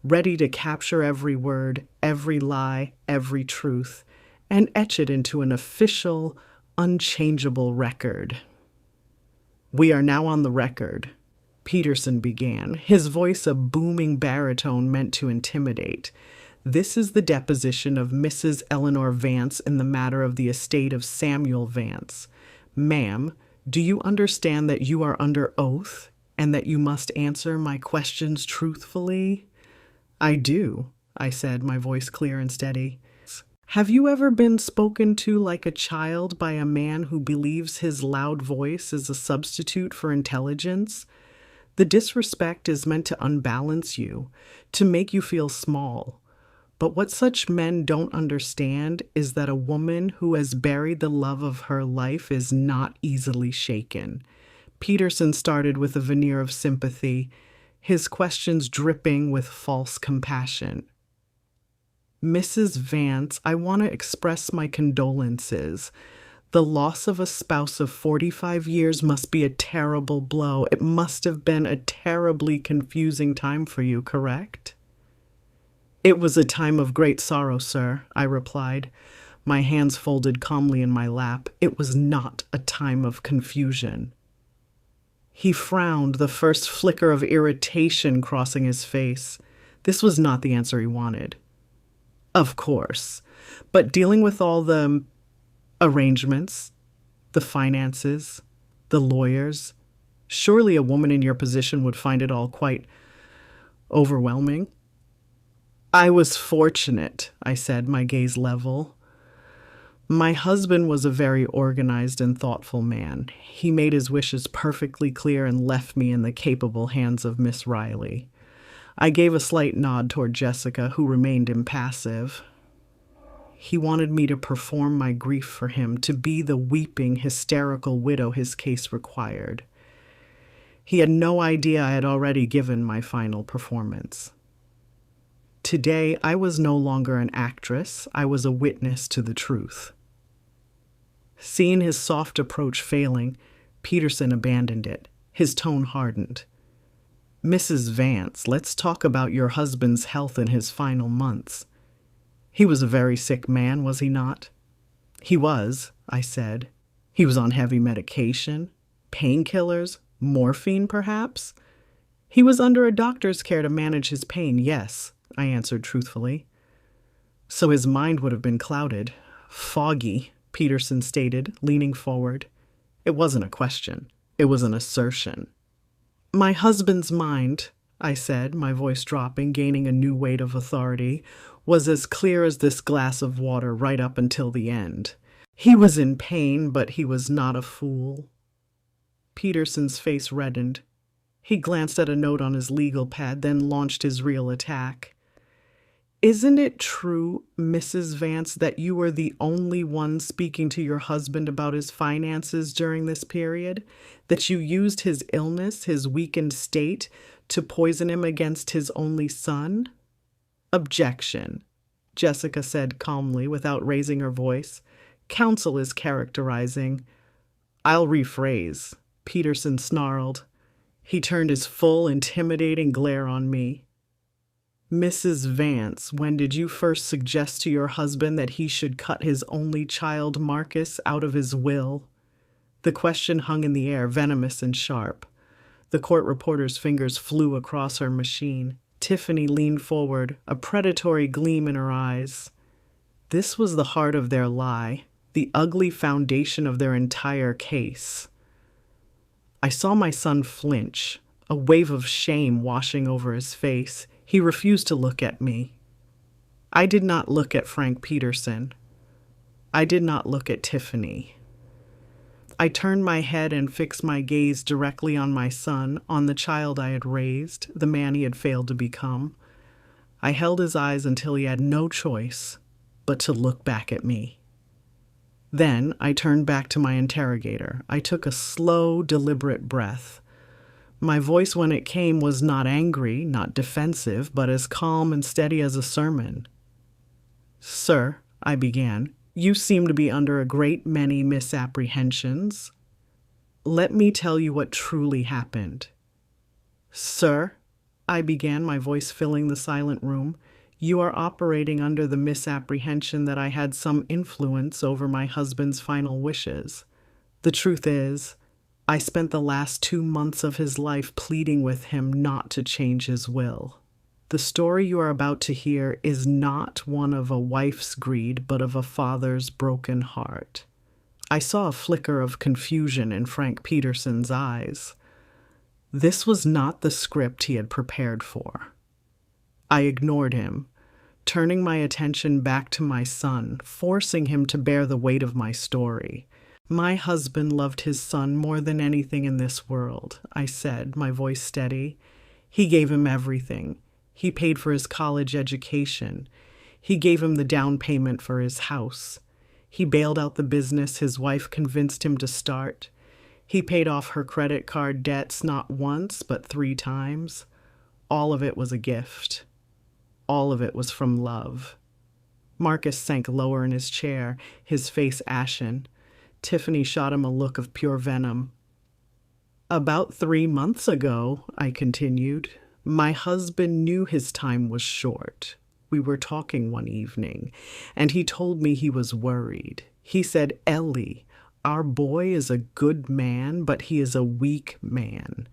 ready to capture every word, every lie, every truth, and etch it into an official, unchangeable record. We are now on the record, Peterson began, his voice a booming baritone meant to intimidate. This is the deposition of Mrs. Eleanor Vance in the matter of the estate of Samuel Vance. Ma'am, do you understand that you are under oath and that you must answer my questions truthfully? I do, I said, my voice clear and steady. Have you ever been spoken to like a child by a man who believes his loud voice is a substitute for intelligence? The disrespect is meant to unbalance you, to make you feel small. But what such men don't understand is that a woman who has buried the love of her life is not easily shaken. Peterson started with a veneer of sympathy, his questions dripping with false compassion. Mrs. Vance, I want to express my condolences. The loss of a spouse of 45 years must be a terrible blow. It must have been a terribly confusing time for you, correct? It was a time of great sorrow, sir, I replied, my hands folded calmly in my lap. It was not a time of confusion. He frowned, the first flicker of irritation crossing his face. This was not the answer he wanted. Of course, but dealing with all the arrangements, the finances, the lawyers, surely a woman in your position would find it all quite overwhelming. I was fortunate, I said, my gaze level. My husband was a very organized and thoughtful man. He made his wishes perfectly clear and left me in the capable hands of Miss Riley. I gave a slight nod toward Jessica, who remained impassive. He wanted me to perform my grief for him, to be the weeping, hysterical widow his case required. He had no idea I had already given my final performance. Today, I was no longer an actress. I was a witness to the truth. Seeing his soft approach failing, Peterson abandoned it. His tone hardened. Mrs. Vance, let's talk about your husband's health in his final months. He was a very sick man, was he not? He was, I said. He was on heavy medication, painkillers, morphine perhaps? He was under a doctor's care to manage his pain, yes, I answered truthfully. So his mind would have been clouded. Foggy, Peterson stated, leaning forward. It wasn't a question. It was an assertion. My husband's mind, I said, my voice dropping, gaining a new weight of authority, was as clear as this glass of water right up until the end. He was in pain, but he was not a fool. Peterson's face reddened. He glanced at a note on his legal pad, then launched his real attack. Isn't it true, Mrs. Vance, that you were the only one speaking to your husband about his finances during this period? That you used his illness, his weakened state, to poison him against his only son? Objection, Jessica said calmly without raising her voice. Counsel is characterizing. I'll rephrase, Peterson snarled. He turned his full, intimidating glare on me. Mrs. Vance, when did you first suggest to your husband that he should cut his only child, Marcus, out of his will? The question hung in the air, venomous and sharp. The court reporter's fingers flew across her machine. Tiffany leaned forward, a predatory gleam in her eyes. This was the heart of their lie, the ugly foundation of their entire case. I saw my son flinch, a wave of shame washing over his face. He refused to look at me. I did not look at Frank Peterson. I did not look at Tiffany. I turned my head and fixed my gaze directly on my son, on the child I had raised, the man he had failed to become. I held his eyes until he had no choice but to look back at me. Then I turned back to my interrogator. I took a slow, deliberate breath. My voice when it came was not angry, not defensive, but as calm and steady as a sermon. Sir, I began, you seem to be under a great many misapprehensions. Let me tell you what truly happened. Sir, I began, my voice filling the silent room, you are operating under the misapprehension that I had some influence over my husband's final wishes. The truth is, I spent the last 2 months of his life pleading with him not to change his will. The story you are about to hear is not one of a wife's greed, but of a father's broken heart. I saw a flicker of confusion in Frank Peterson's eyes. This was not the script he had prepared for. I ignored him, turning my attention back to my son, forcing him to bear the weight of my story. My husband loved his son more than anything in this world, I said, my voice steady. He gave him everything. He paid for his college education. He gave him the down payment for his house. He bailed out the business his wife convinced him to start. He paid off her credit card debts not once, but 3 times. All of it was a gift. All of it was from love. Marcus sank lower in his chair, his face ashen. Tiffany shot him a look of pure venom. About 3 months ago, I continued, my husband knew his time was short. We were talking one evening, and he told me he was worried. He said, Ellie, our boy is a good man, but he is a weak man.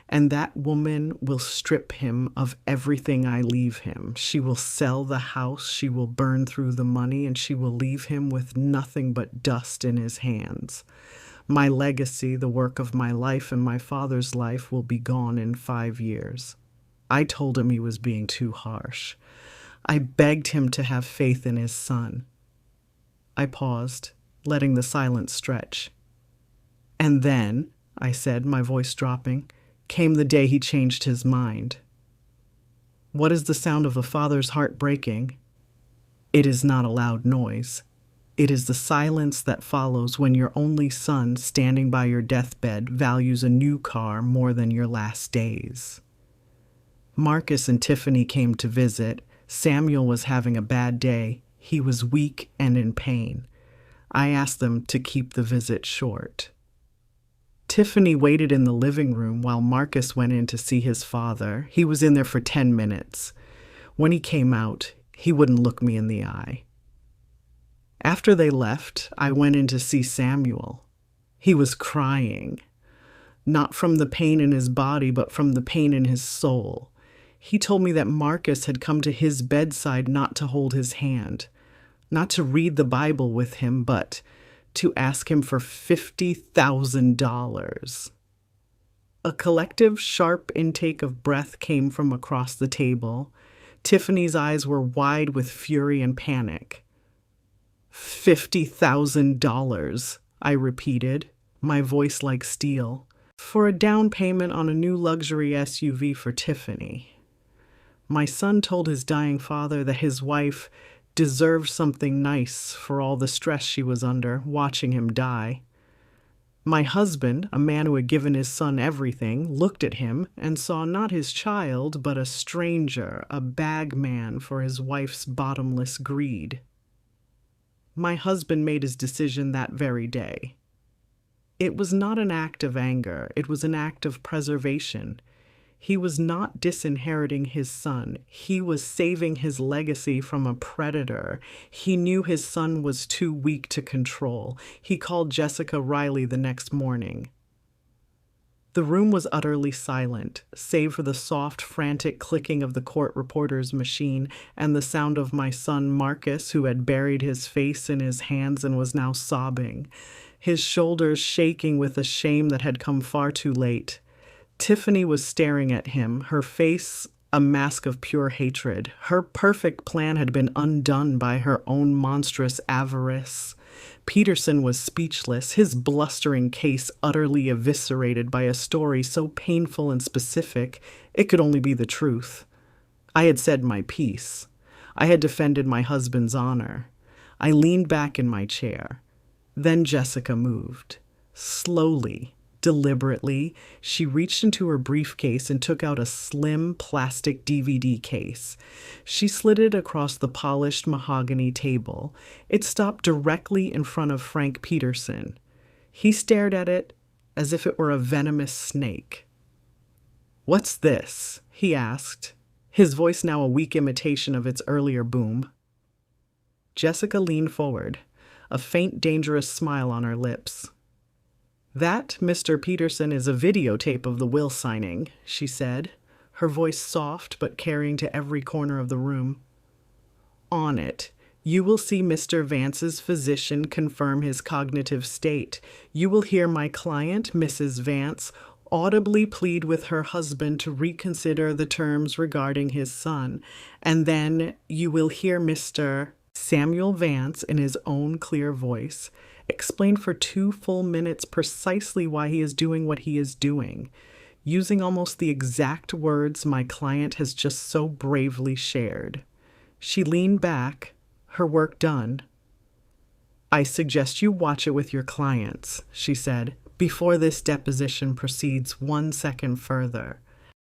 And that woman will strip him of everything I leave him. She will sell the house, she will burn through the money, and she will leave him with nothing but dust in his hands. My legacy, the work of my life and my father's life, will be gone in 5 years. I told him he was being too harsh. I begged him to have faith in his son. I paused, letting the silence stretch. And then, I said, my voice dropping, came the day he changed his mind. What is the sound of a father's heart breaking? It is not a loud noise. It is the silence that follows when your only son, standing by your deathbed, values a new car more than your last days. Marcus and Tiffany came to visit. Samuel was having a bad day. He was weak and in pain. I asked them to keep the visit short. Tiffany waited in the living room while Marcus went in to see his father. He was in there for 10 minutes. When he came out, he wouldn't look me in the eye. After they left, I went in to see Samuel. He was crying, not from the pain in his body, but from the pain in his soul. He told me that Marcus had come to his bedside not to hold his hand, not to read the Bible with him, but to ask him for $50,000. A collective, sharp intake of breath came from across the table. Tiffany's eyes were wide with fury and panic. $50,000, I repeated, my voice like steel, for a down payment on a new luxury SUV for Tiffany. My son told his dying father that his wife deserved something nice for all the stress she was under, watching him die. My husband, a man who had given his son everything, looked at him and saw not his child, but a stranger, a bagman for his wife's bottomless greed. My husband made his decision that very day. It was not an act of anger, it was an act of preservation. He was not disinheriting his son. He was saving his legacy from a predator. He knew his son was too weak to control. He called Jessica Riley the next morning. The room was utterly silent, save for the soft, frantic clicking of the court reporter's machine and the sound of my son Marcus, who had buried his face in his hands and was now sobbing, his shoulders shaking with a shame that had come far too late. Tiffany was staring at him, her face a mask of pure hatred. Her perfect plan had been undone by her own monstrous avarice. Peterson was speechless, his blustering case utterly eviscerated by a story so painful and specific it could only be the truth. I had said my piece. I had defended my husband's honor. I leaned back in my chair. Then Jessica moved. Slowly, deliberately, she reached into her briefcase and took out a slim plastic DVD case. She slid it across the polished mahogany table. It stopped directly in front of Frank Peterson. He stared at it as if it were a venomous snake. "What's this?" he asked, his voice now a weak imitation of its earlier boom. Jessica leaned forward, a faint, dangerous smile on her lips. "That, Mr. Peterson, is a videotape of the will signing," she said, her voice soft but carrying to every corner of the room. "On it, you will see Mr. Vance's physician confirm his cognitive state. You will hear my client, Mrs. Vance, audibly plead with her husband to reconsider the terms regarding his son. And then you will hear Mr. Samuel Vance, in his own clear voice, explain for 2 full minutes precisely why he is doing what he is doing, using almost the exact words my client has just so bravely shared." She leaned back, her work done. "I suggest you watch it with your clients," she said. Before this deposition proceeds 1 second further,